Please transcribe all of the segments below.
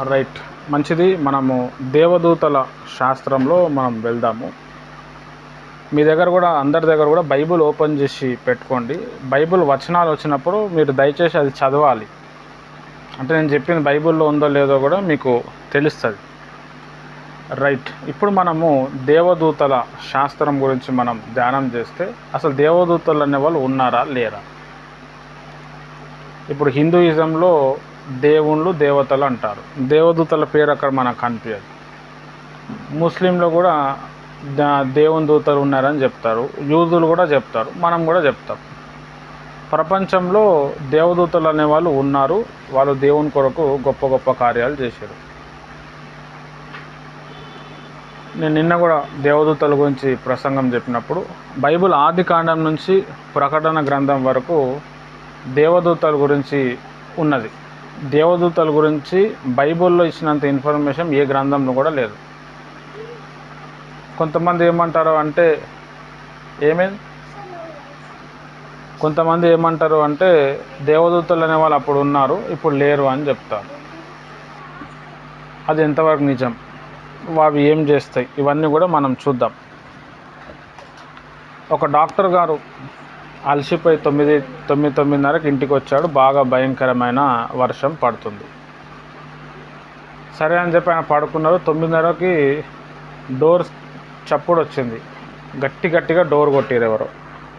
Right, మంచిది. మనము దేవదూతల శాస్త్రంలో మనం వెళ్దాము. మీ దగ్గర కూడా, అందరి దగ్గర కూడా బైబిల్ ఓపెన్ చేసి పెట్టుకోండి. బైబిల్ వచనాలు వచ్చినప్పుడు మీరు దయచేసి అది చదవాలి. అంటే నేను చెప్పింది బైబిల్లో ఉందో లేదో కూడా మీకు తెలుస్తుంది. రైట్, ఇప్పుడు మనము దేవదూతల శాస్త్రం గురించి మనం ధ్యానం చేస్తే, అసలు దేవదూతలు అనేవాళ్ళు ఉన్నారా లేరా? ఇప్పుడు హిందూయిజంలో దేవుళ్ళు దేవతలు అంటారు. దేవదూతల పేరు అక్కడ మనకు కనిపించదు. ముస్లింలో కూడా దేవుని దూతలు ఉన్నారని చెప్తారు. యూదులు కూడా చెప్తారు, మనం కూడా చెప్తాం. ప్రపంచంలో దేవదూతలు అనేవాళ్ళు ఉన్నారు. వాళ్ళు దేవుని కొరకు గొప్ప గొప్ప కార్యాలు చేశారు. నేను నిన్న కూడా దేవదూతల గురించి ప్రసంగం చెప్పినప్పుడు, బైబిల్ ఆది కాండం నుంచి ప్రకటన గ్రంథం వరకు దేవదూతల గురించి ఉన్నది. దేవదూతల గురించి బైబిల్లో ఇచ్చినంత ఇన్ఫర్మేషన్ ఏ గ్రంథంలో కూడా లేదు. కొంతమంది ఏమంటారు అంటే దేవదూతలు అనే వాళ్ళు అప్పుడు ఉన్నారు, ఇప్పుడు లేరు అని చెప్తారు. అది ఎంతవరకు నిజం? అవి ఏం చేస్తాయి? ఇవన్నీ కూడా మనం చూద్దాం. ఒక డాక్టర్ గారు అలసిపోయి 9:30కి ఇంటికి వచ్చాడు. బాగా భయంకరమైన వర్షం పడుతుంది. సరే అని చెప్పి ఆయన పడుకున్నారు. 9:30కి డోర్ చప్పుడు వచ్చింది. గట్టిగా డోర్ కొట్టారు ఎవరో.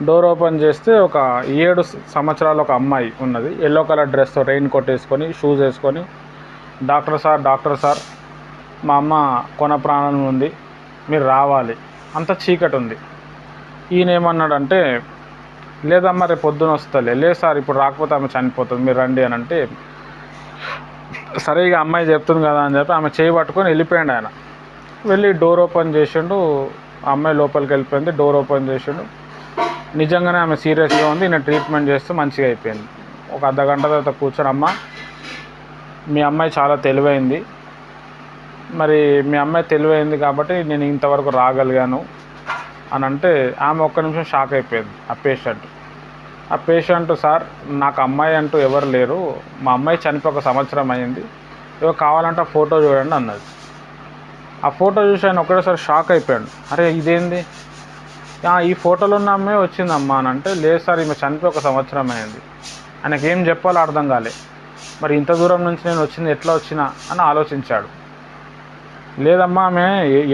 డోర్ ఓపెన్ చేస్తే ఒక 7 సంవత్సరాల ఒక అమ్మాయి ఉన్నది. ఎల్లో కలర్ డ్రెస్తో, రెయిన్ కోట్ వేసుకొని, షూస్ వేసుకొని, డాక్టర్ సార్ మా అమ్మ కొన ప్రాణం ఉంది, మీరు రావాలి. అంత చీకటి ఉంది. ఈయన ఏమన్నాడంటే, లేదమ్మా రేపు పొద్దున వస్తలే. లేదు సార్ ఇప్పుడు రాకపోతే ఆమె చనిపోతుంది, మీరు రండి అని అంటే, సరే ఇక అమ్మాయి చెప్తుంది కదా అని చెప్పి ఆమె చేయి పట్టుకొని వెళ్ళిపోయాడు. ఆయన వెళ్ళి డోర్ ఓపెన్ చేసిండు. ఆ అమ్మాయి లోపలికి వెళ్ళిపోయింది. డోర్ ఓపెన్ చేసిండు. నిజంగానే ఆమె సీరియస్గా ఉంది. ఈయన ట్రీట్మెంట్ చేస్తూ మంచిగా అయిపోయింది. ఒక అర్ధగంట తర్వాత కూర్చొని, అమ్మ మీ అమ్మాయి చాలా తెలివైంది, మరి మీ అమ్మాయి తెలివైంది కాబట్టి నేను ఇంతవరకు రాగలిగాను అని అంటే, ఆమె ఒక్క నిమిషం షాక్ అయిపోయింది. ఆ పేషెంట్ సార్ నాకు అమ్మాయి అంటూ ఎవరు లేరు, మా అమ్మాయి చనిపోయి 1 సంవత్సరం అయింది, ఏదో కావాలంటే ఆ ఫోటో చూడండి అన్నది. ఆ ఫోటో చూసి ఆయన ఒక్కడేసారి షాక్ అయిపోయాడు. అరే ఇదేంది, ఈ ఫోటోలో ఉన్న అమ్మాయి వచ్చిందమ్మా అని అంటే, లేదు సార్ ఈమె చనిపోయి 1 సంవత్సరం అయింది. ఆయనకి ఏం చెప్పాలో అర్థం కాలే. మరి ఇంత దూరం నుంచి నేను వచ్చింది ఎట్లా వచ్చినా అని ఆలోచించాడు. లేదమ్మా ఆమె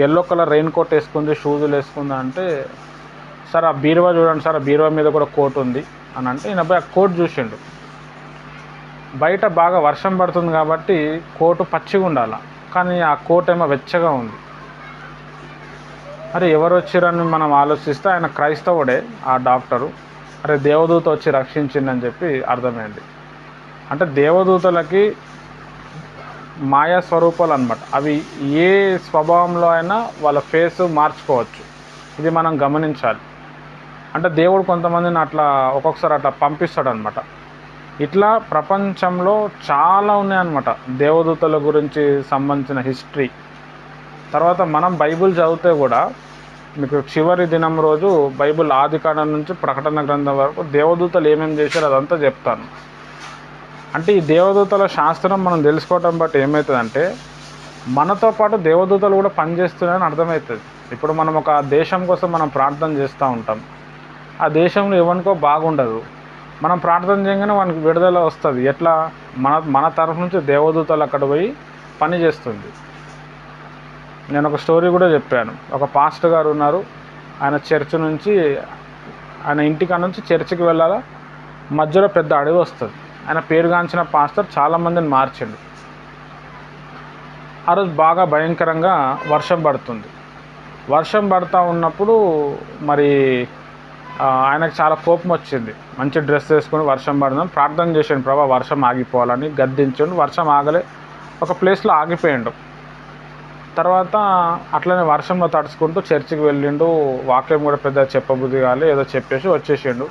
ఎల్లో కలర్ రెయిన్ కోట్ వేసుకుంది, షూజులు వేసుకుందా అంటే, సార్ ఆ బీరువా చూడండి సార్, ఆ బీరువా మీద కూడా కోట్ ఉంది అని అంటే, ఈయన పోయి ఆ కోట్ చూసిండు. బయట బాగా వర్షం పడుతుంది కాబట్టి కోటు పచ్చిగా ఉండాలి, కానీ ఆ కోట్ ఏమో వెచ్చగా ఉంది. అరే ఎవరు వచ్చారని మనం ఆలోచిస్తే ఆయన క్రైస్తవుడే ఆ డాక్టరు. అరే దేవదూత వచ్చి రక్షించిందని చెప్పి అర్థమైంది. అంటే దేవదూతలకి మాయా స్వరూపాలు అన్నమాట. అవి ఏ స్వభావంలో అయినా వాళ్ళ ఫేస్ మార్చుకోవచ్చు. ఇది మనం గమనించాలి. అంటే దేవుడు కొంతమందిని అట్లా ఒక్కొక్కసారి అట్లా పంపిస్తాడు అనమాట. ఇట్లా ప్రపంచంలో చాలా ఉన్నాయన్నమాట దేవదూతల గురించి సంబంధించిన హిస్టరీ. తర్వాత మనం బైబిల్ చదివితే కూడా మీకు చివరి దినం రోజు బైబిల్ ఆది కాండం నుంచి ప్రకటన గ్రంథం వరకు దేవదూతలు ఏమేమి చేశారో అదంతా చెప్తాను. అంటే ఈ దేవదూతల శాస్త్రం మనం తెలుసుకోవటం బట్టి ఏమవుతుందంటే, మనతో పాటు దేవదూతలు కూడా పనిచేస్తున్నాయని అర్థమవుతుంది. ఇప్పుడు మనం ఒక దేశం కోసం మనం ప్రార్థన చేస్తూ ఉంటాం. ఆ దేశంలో ఎవరికో బాగుండదు, మనం ప్రార్థన చేయగానే వానికి విడుదల వస్తుంది. ఎట్లా? మన తరఫు నుంచి దేవదూతలు అక్కడ పోయి పని చేస్తుంది. నేను ఒక స్టోరీ కూడా చెప్పాను. ఒక పాస్టర్ గారు ఉన్నారు. ఆయన చర్చ్ నుంచి, ఆయన ఇంటికాడ నుంచి చర్చికి వెళ్ళాలా, మధ్యలో పెద్ద అడవి వస్తుంది. ఆయన పేరుగాంచిన పాస్టర్ చాలామందిని మార్చిండు. ఆ రోజు బాగా భయంకరంగా వర్షం పడుతుంది. వర్షం పడుతూ ఉన్నప్పుడు మరి ఆయనకు చాలా కోపం వచ్చింది. మంచి డ్రెస్ వేసుకొని వర్షం పడుతుంది ప్రార్థన చేసాడు, ప్రభా వర్షం ఆగిపోవాలని గద్దించండు. వర్షం ఆగలే, ఒక ప్లేస్లో ఆగిపోయిండు. తర్వాత అట్లనే వర్షంలో తడుచుకుంటూ చర్చికి వెళ్ళిండు. వాక్యం కూడా పెద్ద చెప్పబుద్ధి కాలే, ఏదో చెప్పేసి వచ్చేసిండు.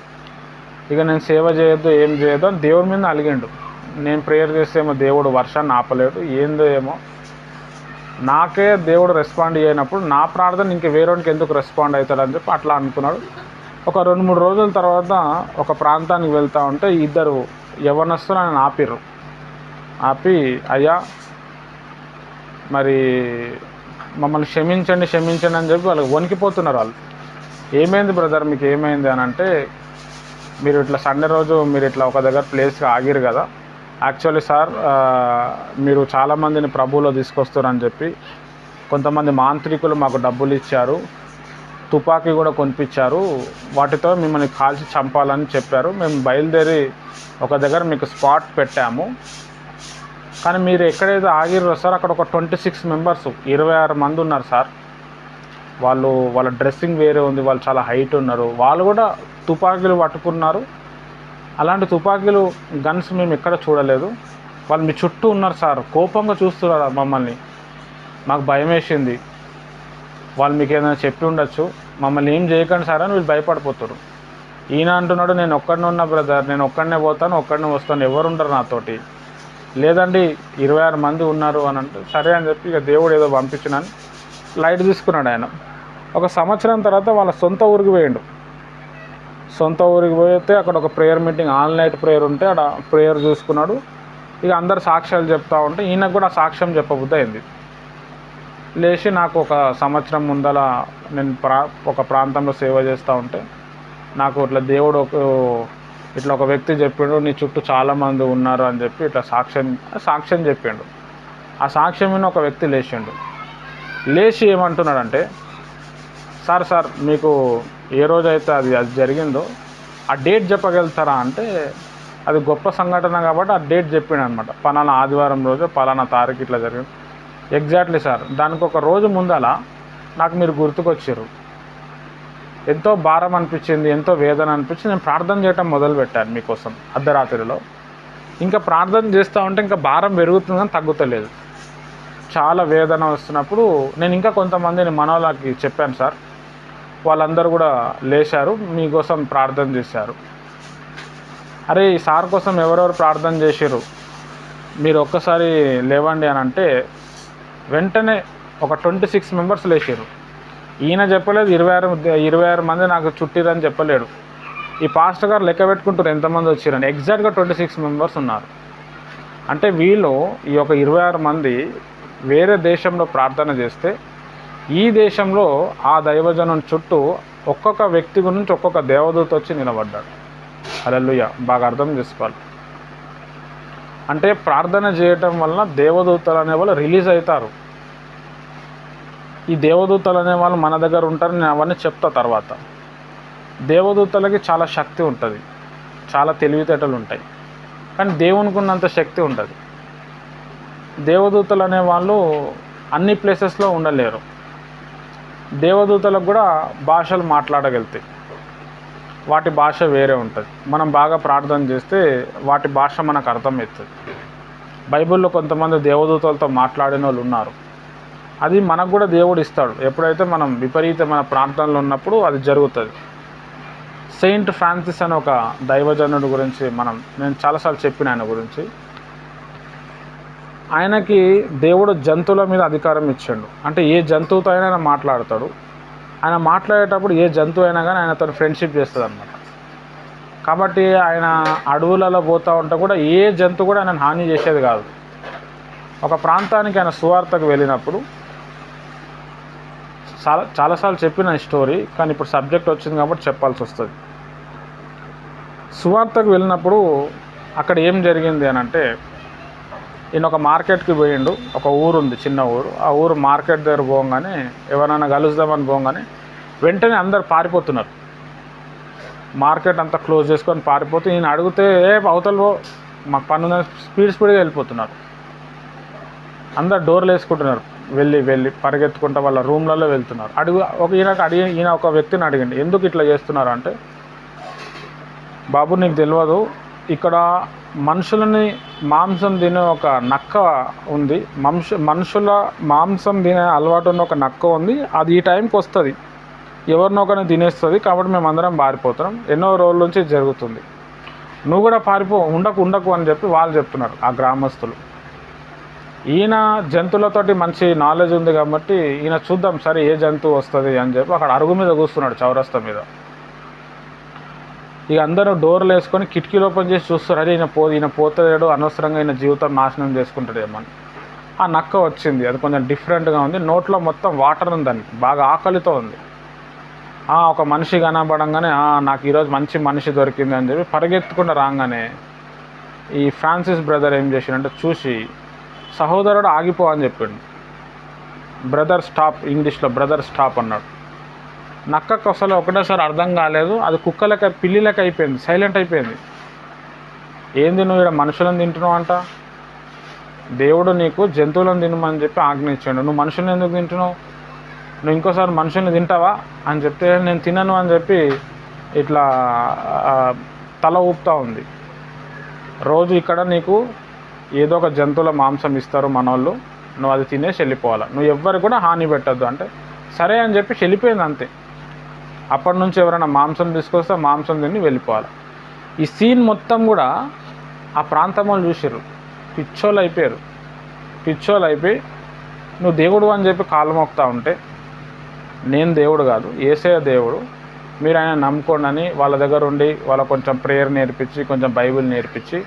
ఇక నేను సేవ చేయొద్దు, ఏం చేయొద్దు అని దేవుడి మీద అలిగిండు. నేను ప్రేయర్ చేస్తే ఏమో దేవుడు వర్షాన్ని ఆపలేడు, ఏందో ఏమో. నాకే దేవుడు రెస్పాండ్ చేయనప్పుడు నా ప్రార్థన ఇంక వేరేవాడికి ఎందుకు రెస్పాండ్ అవుతాడని చెప్పి అట్లా అనుకున్నాడు. ఒక 2-3 రోజుల తర్వాత ఒక ప్రాంతానికి వెళ్తూ ఉంటే 2 యవ్వనస్తులు ఆయన ఆపిర్రు. ఆపి, అయ్యా మరి మమ్మల్ని క్షమించండి క్షమించండి అని చెప్పి వాళ్ళకి వణికిపోతున్నారు. వాళ్ళు ఏమైంది బ్రదర్ మీకు ఏమైంది అని అంటే, మీరు ఇట్లా సండే రోజు మీరు ఇట్లా ఒక దగ్గర ప్లేస్కి ఆగిరు కదా, యాక్చువల్లీ సార్ మీరు చాలామందిని ప్రభువులో తీసుకొస్తారని చెప్పి కొంతమంది మాంత్రికులు మాకు డబ్బులు ఇచ్చారు, తుపాకీ కూడా కొనిపించారు, వాటితో మిమ్మల్ని కాల్చి చంపాలని చెప్పారు. మేము బయలుదేరి ఒక దగ్గర మీకు స్పాట్ పెట్టాము, కానీ మీరు ఎక్కడైతే ఆగిరో సార్ అక్కడ ఒక 26 మెంబర్స్ 26 మంది ఉన్నారు సార్. వాళ్ళ డ్రెస్సింగ్ వేరే ఉంది, వాళ్ళు చాలా హైట్ ఉన్నారు, వాళ్ళు కూడా తుపాకీలు పట్టుకున్నారు. అలాంటి తుపాకీలు గన్స్ మేము ఎక్కడ చూడలేదు. వాళ్ళు మీ చుట్టూ ఉన్నారు సార్, కోపంగా చూస్తున్నారు మమ్మల్ని. మాకు భయం వేసింది. వాళ్ళు మీకు ఏదైనా చెప్పి ఉండొచ్చు, మమ్మల్ని ఏం చేయకండి సార్ అని వీళ్ళు భయపడిపోతారు. ఈయన అంటున్నాడు, నేను ఒక్కడినే ఉన్నా బ్రదర్, నేను ఒక్కడనే పోతాను, ఒక్కడనే వస్తాను, ఎవరు ఉండరు నాతోటి. లేదండి 26 మంది ఉన్నారు అని అంటే, సరే అని చెప్పి ఇక దేవుడు ఏదో పంపించినాను లైట్ తీసుకున్నాడు ఆయన. ఒక సంవత్సరం తర్వాత వాళ్ళ సొంత ఊరికి పోయిండు. సొంత ఊరికి పోతే అక్కడ ఒక prayer meeting, all night prayer ఉంటే అక్కడ ప్రేయర్ చూసుకున్నాడు. ఇక అందరు సాక్ష్యాలు చెప్తా ఉంటే ఈయనకు కూడా సాక్ష్యం చెప్పబుద్ధి అయింది. లేచి నాకు ఒక సంవత్సరం ముందల నేను ఒక ప్రాంతంలో సేవ చేస్తూ ఉంటే నాకు ఇట్లా దేవుడు ఇట్లా ఒక వ్యక్తి చెప్పిండు, నీ చుట్టూ చాలామంది ఉన్నారు అని చెప్పి ఇట్లా సాక్ష్యం చెప్పిండు. ఆ సాక్ష్యం మీద ఒక వ్యక్తి లేచి ఏమంటున్నాడంటే, సార్ మీకు ఏ రోజైతే అది జరిగిందో ఆ డేట్ చెప్పగలుగుతారా అంటే, అది గొప్ప సంఘటన కాబట్టి ఆ డేట్ చెప్పిండు అనమాట. పలానా ఆదివారం రోజు పలానా తారీఖు ఇట్లా జరిగింది. ఎగ్జాక్ట్లీ సార్, దానికి ఒక రోజు ముందల నాకు మీరు గుర్తుకొచ్చారు. ఎంతో భారం అనిపించింది, ఎంతో వేదన అనిపించింది. నేను ప్రార్థన చేయటం మొదలుపెట్టాను మీకోసం అర్ధరాత్రిలో. ఇంకా ప్రార్థన చేస్తూ ఉంటే ఇంకా భారం పెరుగుతుందని తగ్గుతలేదు. చాలా వేదన వస్తున్నప్పుడు నేను ఇంకా కొంతమందిని మనోళ్ళకి చెప్పాను సార్. వాళ్ళందరూ కూడా లేచారు, మీకోసం ప్రార్థన చేశారు. అరే ఈ సార్ కోసం ఎవరెవరు ప్రార్థన చేశారు, మీరు ఒక్కసారి లేవండి అని అంటే వెంటనే ఒక 26 మెంబర్స్ లేచారు. ఈయన చెప్పలేదు 26 మంది నాకు చుట్టిరని చెప్పలేడు. ఈ పాస్టర్ గారు లెక్క పెట్టుకుంటారు ఎంతమంది వచ్చారని. ఎగ్జాక్ట్గా 26 మెంబర్స్ ఉన్నారు. అంటే వీళ్ళు ఈ యొక్క 26 మంది వేరే దేశంలో ప్రార్థన చేస్తే ఈ దేశంలో ఆ దైవజనం చుట్టూ ఒక్కొక్క వ్యక్తి గురించి ఒక్కొక్క దేవదూత వచ్చి నిలబడ్డాడు. హల్లెలూయా, బాగా అర్థం చేసుకోవాలి. అంటే ప్రార్థన చేయటం వలన దేవదూతలు అనేవాళ్ళు రిలీజ్ అవుతారు. ఈ దేవదూతలు అనేవాళ్ళు మన దగ్గర ఉంటారు, నేను అవన్నీ చెప్తా తర్వాత. దేవదూతలకి చాలా శక్తి ఉంటుంది, చాలా తెలివితేటలు ఉంటాయి, కానీ దేవునికి ఉన్నంత శక్తి ఉంటుంది. దేవదూతలు అనేవాళ్ళు అన్ని ప్లేసెస్లో ఉండలేరు. దేవదూతలకు కూడా భాషలు మాట్లాడగలుగుతాయి, వాటి భాష వేరే ఉంటుంది. మనం బాగా ప్రార్థన చేస్తే వాటి భాష మనకు అర్థమవుతుంది. బైబిల్లో కొంతమంది దేవదూతలతో మాట్లాడిన వాళ్ళు ఉన్నారు. అది మనకు కూడా దేవుడు ఇస్తాడు, ఎప్పుడైతే మనం విపరీతమైన ప్రార్థనలు ఉన్నప్పుడు అది జరుగుతుంది. సెయింట్ ఫ్రాన్సిస్ అని ఒక దైవజనుడి గురించి నేను చాలాసార్లు చెప్పిన ఆయన గురించి. ఆయనకి దేవుడు జంతువుల మీద అధికారం ఇచ్చాడు. అంటే ఏ జంతువుతో అయినా ఆయన మాట్లాడతాడు. ఆయన మాట్లాడేటప్పుడు ఏ జంతువు అయినా కానీ ఆయనతో ఫ్రెండ్షిప్ చేస్తుంది అన్నమాట. కాబట్టి ఆయన అడవులలో పోతూ ఉంటే కూడా ఏ జంతువు కూడా ఆయన హాని చేసేది కాదు. ఒక ప్రాంతానికి ఆయన సువార్తకు వెళ్ళినప్పుడు చాలాసార్లు చెప్పిన స్టోరీ, కానీ ఇప్పుడు సబ్జెక్ట్ వచ్చింది కాబట్టి చెప్పాల్సి వస్తుంది. సువార్తకు వెళ్ళినప్పుడు అక్కడ ఏం జరిగింది అని అంటే, ఈయన ఒక మార్కెట్కి పోయిండు. ఒక ఊరు ఉంది, చిన్న ఊరు. ఆ ఊరు మార్కెట్ దగ్గర పోగానే ఎవరైనా కలుద్దామని పోగానే వెంటనే అందరు పారిపోతున్నారు. మార్కెట్ అంతా క్లోజ్ చేసుకొని పారిపోతే ఈయన అడిగితే అవతల మాకు పన్ను స్పీడ్గా వెళ్ళిపోతున్నారు. అందరు డోర్లు వేసుకుంటున్నారు, వెళ్ళి పరిగెత్తుకుంటూ వాళ్ళ రూమ్లలో వెళ్తున్నారు. ఈయన ఒక వ్యక్తిని అడిగండి, ఎందుకు ఇట్లా చేస్తున్నారు అంటే, బాబు నీకు తెలియదు, ఇక్కడ మనుషులని మాంసం తినే ఒక నక్క ఉంది, మనుషుల మాంసం తినే అలవాటు ఉన్న ఒక నక్క ఉంది, అది ఈ టైంకి వస్తుంది, ఎవరినొకరిని తినేస్తుంది, కాబట్టి మేము అందరం పారిపోతున్నాం, ఎన్నో రోజుల నుంచి జరుగుతుంది, నువ్వు కూడా పారిపో, ఉండకు అని చెప్పి వాళ్ళు చెప్తున్నారు ఆ గ్రామస్తులు. ఈయన జంతువులతోటి మంచి నాలెడ్జ్ ఉంది కాబట్టి ఈయన చూద్దాం సరే ఏ జంతువు వస్తుంది అని చెప్పి అక్కడ అరుగు మీద కూర్చున్నాడు, చౌరస్తా మీద. ఇక అందరూ డోర్లు వేసుకొని కిటికీలు ఓపెన్ చేసి చూస్తారు, అదే ఈయన పోతాడు, అనవసరంగా ఈయన జీవితం నాశనం చేసుకుంటాడేమని. ఆ నక్క వచ్చింది. అది కొంచెం డిఫరెంట్గా ఉంది. నోట్లో మొత్తం వాటర్ ఉంది, దానికి బాగా ఆకలితో ఉంది. ఒక మనిషి కనబడంగానే నాకు ఈరోజు మంచి మనిషి దొరికింది అని చెప్పి పరిగెత్తుకుంటూ రాగానే ఈ ఫ్రాన్సిస్ బ్రదర్ ఏం చేసిండంటే చూసి, సహోదరుడు ఆగిపో అని చెప్పిండు. బ్రదర్ స్టాప్, ఇంగ్లీష్లో బ్రదర్ స్టాప్ అన్నాడు. నక్కకు అసలు ఒకటేసారి అర్థం కాలేదు. అది కుక్కలకి పిల్లిలకి అయిపోయింది, సైలెంట్ అయిపోయింది. ఏంది నువ్వు ఇక్కడ మనుషులను తింటున్నావు అంట? దేవుడు నీకు జంతువులను తినమని చెప్పి ఆజ్ఞించాడు, నువ్వు మనుషులను ఎందుకు తింటున్నావు? నువ్వు ఇంకోసారి మనుషుల్ని తింటావా అని చెప్తే, నేను తినను అని చెప్పి ఇట్లా తల ఊపుతూ ఉంది. రోజు ఇక్కడ నీకు ఏదో ఒక జంతువుల మాంసం ఇస్తారు మనోళ్ళు, నువ్వు అది తినేసి వెళ్ళిపోవాలి, నువ్వు ఎవ్వరికి కూడా హాని పెట్టద్దు అంటే సరే అని చెప్పి వెళ్ళిపోయింది అంతే. అప్పటి నుంచి ఎవరైనా మాంసం తీసుకొస్తే మాంసం తిని వెళ్ళిపోవాలి. ఈ సీన్ మొత్తం కూడా ఆ ప్రాంతం వాళ్ళు చూసారు, పిచ్చోళ్ళు అయిపోయారు. పిచ్చోళ్ళు అయిపోయి నువ్వు దేవుడు అని చెప్పి కాళ్ళు మోపుతా ఉంటే, నేను దేవుడు కాదు, యేసయ్య దేవుడు, మీరు ఆయన నమ్ముకోండి అని వాళ్ళ దగ్గర ఉండి వాళ్ళకు కొంచెం ప్రేయర్ నేర్పించి, కొంచెం బైబిల్ నేర్పించి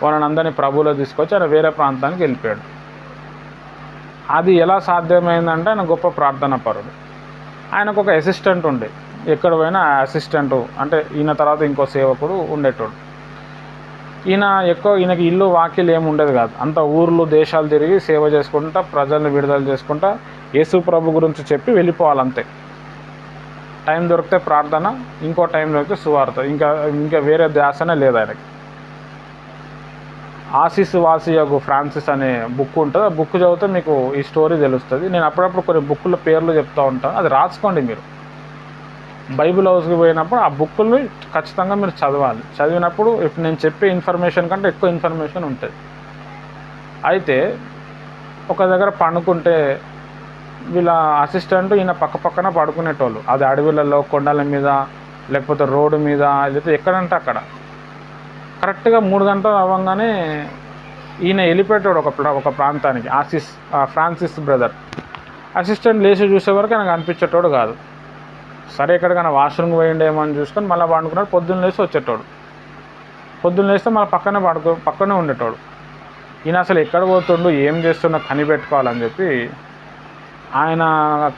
వాళ్ళని అందరినీ ప్రభువులో తీసుకొచ్చి ఆయన వేరే ప్రాంతానికి వెళ్ళిపోయాడు. అది ఎలా సాధ్యమైందంటే ఆయన గొప్ప ప్రార్థన పరుడు. ఆయనకు ఒక అసిస్టెంట్ ఉండే, ఎక్కడ పోయినా అసిస్టెంటు అంటే ఈయన తర్వాత ఇంకో సేవకుడు ఉండేటోడు. ఈయనకి ఇల్లు వాకిలు ఏమి ఉండేది కాదు. అంత ఊర్లు దేశాలు తిరిగి సేవ చేసుకుంటా, ప్రజల్ని విడుదల చేసుకుంటా, యేసు ప్రభు గురించి చెప్పి వెళ్ళిపోవాలంతే. టైం దొరికితే ప్రార్థన, ఇంకో టైం దొరికితే సువార్త, ఇంకా వేరే ధ్యాసనే లేదు ఆయనకి. ఆసిస్ వాసియగు ఫ్రాన్సిస్ అనే బుక్ ఉంటుంది. ఆ బుక్ చదివితే మీకు ఈ స్టోరీ తెలుస్తుంది. నేను అప్పుడప్పుడు కొన్ని బుక్కుల పేర్లు చెప్తూ ఉంటాను, అది రాసుకోండి. మీరు బైబిల్ హౌస్కి పోయినప్పుడు ఆ బుక్కుల్ని ఖచ్చితంగా మీరు చదవాలి. చదివినప్పుడు ఇప్పుడు నేను చెప్పే ఇన్ఫర్మేషన్ కంటే ఎక్కువ ఇన్ఫర్మేషన్ ఉంటుంది. అయితే ఒక దగ్గర పండుకుంటే వీళ్ళ అసిస్టెంట్ ఈయన పక్కన పడుకునేటోళ్ళు. అది అడవులలో, కొండల మీద, లేకపోతే రోడ్డు మీద, లేకపోతే ఎక్కడంటే అక్కడ. కరెక్ట్గా 3 గంటలు అవ్వగానే ఈయన వెళ్ళిపోయేటోడు ఒక ప్రాంతానికి. ఫ్రాన్సిస్ బ్రదర్ అసిస్టెంట్ లేచి చూసే వరకు ఆయనకు అనిపించేటోడు కాదు. సరే ఎక్కడికైనా వాష్రూమ్కి పోయిండేమో అని చూసుకొని మళ్ళీ పండుకున్నాడు. పొద్దున్న లేచి వచ్చేటోడు. పొద్దున్న లేస్తే మళ్ళీ పక్కనే ఉండేటోడు. ఈయన అసలు ఎక్కడ పోతుండు, ఏం చేస్తున్నా కనిపెట్టుకోవాలని చెప్పి ఆయన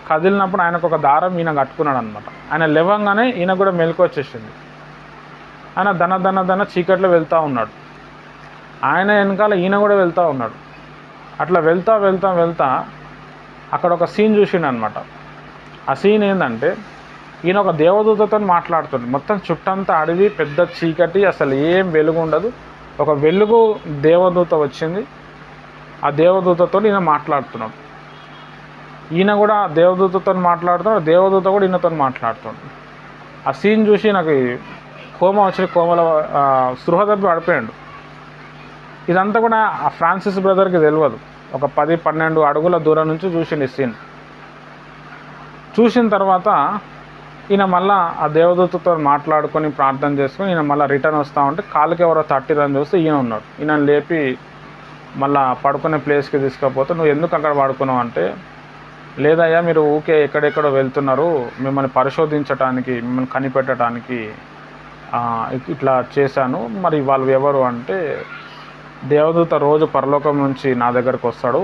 కదిలినప్పుడు ఆయనకు ఒక దారం ఈయన కట్టుకున్నాడు అనమాట. ఆయన లేవంగానే ఈయన కూడా మెలకు వచ్చేసింది. ఆయన దన చీకట్లో వెళ్తూ ఉన్నాడు. ఆయన వెనకాల ఈయన కూడా వెళ్తూ ఉన్నాడు. అట్లా వెళ్తా అక్కడ ఒక సీన్ చూసిండు అనమాట. ఆ సీన్ ఏంటంటే, ఈయన ఒక దేవదూతతో మాట్లాడుతుంది. మొత్తం చుట్టంతా అడవి, పెద్ద చీకటి, అసలు ఏం వెలుగు ఉండదు. ఒక వెలుగు దేవదూత వచ్చింది. ఆ దేవదూతతో ఈయన మాట్లాడుతున్నాడు. ఈయన కూడా దేవదూతతో మాట్లాడుతున్నాడు, దేవదూత కూడా ఈయనతో మాట్లాడుతున్నాడు. ఆ సీన్ చూసి నాకు కోమలో స్పృహ తప్పి పడిపోయాడు. ఇదంతా కూడా ఆ ఫ్రాన్సిస్ బ్రదర్కి తెలియదు. ఒక 10-12 అడుగుల దూరం నుంచి చూసిండు ఈ సీన్. చూసిన తర్వాత ఈయన మళ్ళీ ఆ దేవదూతతో మాట్లాడుకొని ప్రార్థన చేసుకొని ఈయన మళ్ళీ రిటర్న్ వస్తూ ఉంటే కాళ్ళకి ఎవరో తట్టిరని చూస్తే ఈయన ఉన్నాడు. ఈయన లేపి మళ్ళీ పడుకునే ప్లేస్కి తీసుకపోతే, నువ్వు ఎందుకు అక్కడ పడుకున్నావు అంటే, లేదయ్యా మీరు ఊకే ఎక్కడెక్కడో వెళ్తున్నారు, మిమ్మల్ని పరిశోధించడానికి, మిమ్మల్ని కనిపెట్టడానికి ఇట్లా చేశాను. మరి వాళ్ళు ఎవరు అంటే, దేవదూత రోజు పరలోకం నుంచి నా దగ్గరకు వస్తాడు,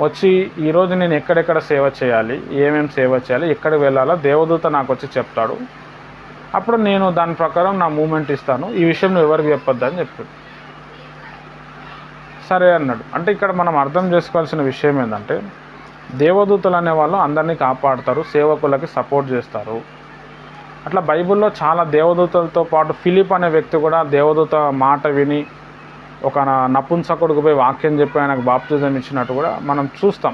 వచ్చి ఈరోజు నేను ఎక్కడెక్కడ సేవ చేయాలి, ఏమేమి సేవ చేయాలి, ఎక్కడికి వెళ్ళాలో దేవదూత నాకు వచ్చి చెప్తాడు. అప్పుడు నేను దాని ప్రకారం నా మూమెంట్ ఇస్తాను, ఈ విషయం నువ్వు ఎవరికి చెప్పొద్దు అని చెప్పాడు. సరే అన్నాడు. అంటే ఇక్కడ మనం అర్థం చేసుకోవాల్సిన విషయం ఏంటంటే, దేవదూతలు అనేవాళ్ళు అందరినీ కాపాడుతారు, సేవకులకి సపోర్ట్ చేస్తారు. అట్లా బైబిల్లో చాలా దేవదూతలతో పాటు ఫిలిప్ అనే వ్యక్తి కూడా దేవదూత మాట విని ఒక నపుంసకుడికి పోయి వాక్యం చెప్పి ఆయనకు బాప్తిజం ఇచ్చినట్టు కూడా మనం చూస్తాం.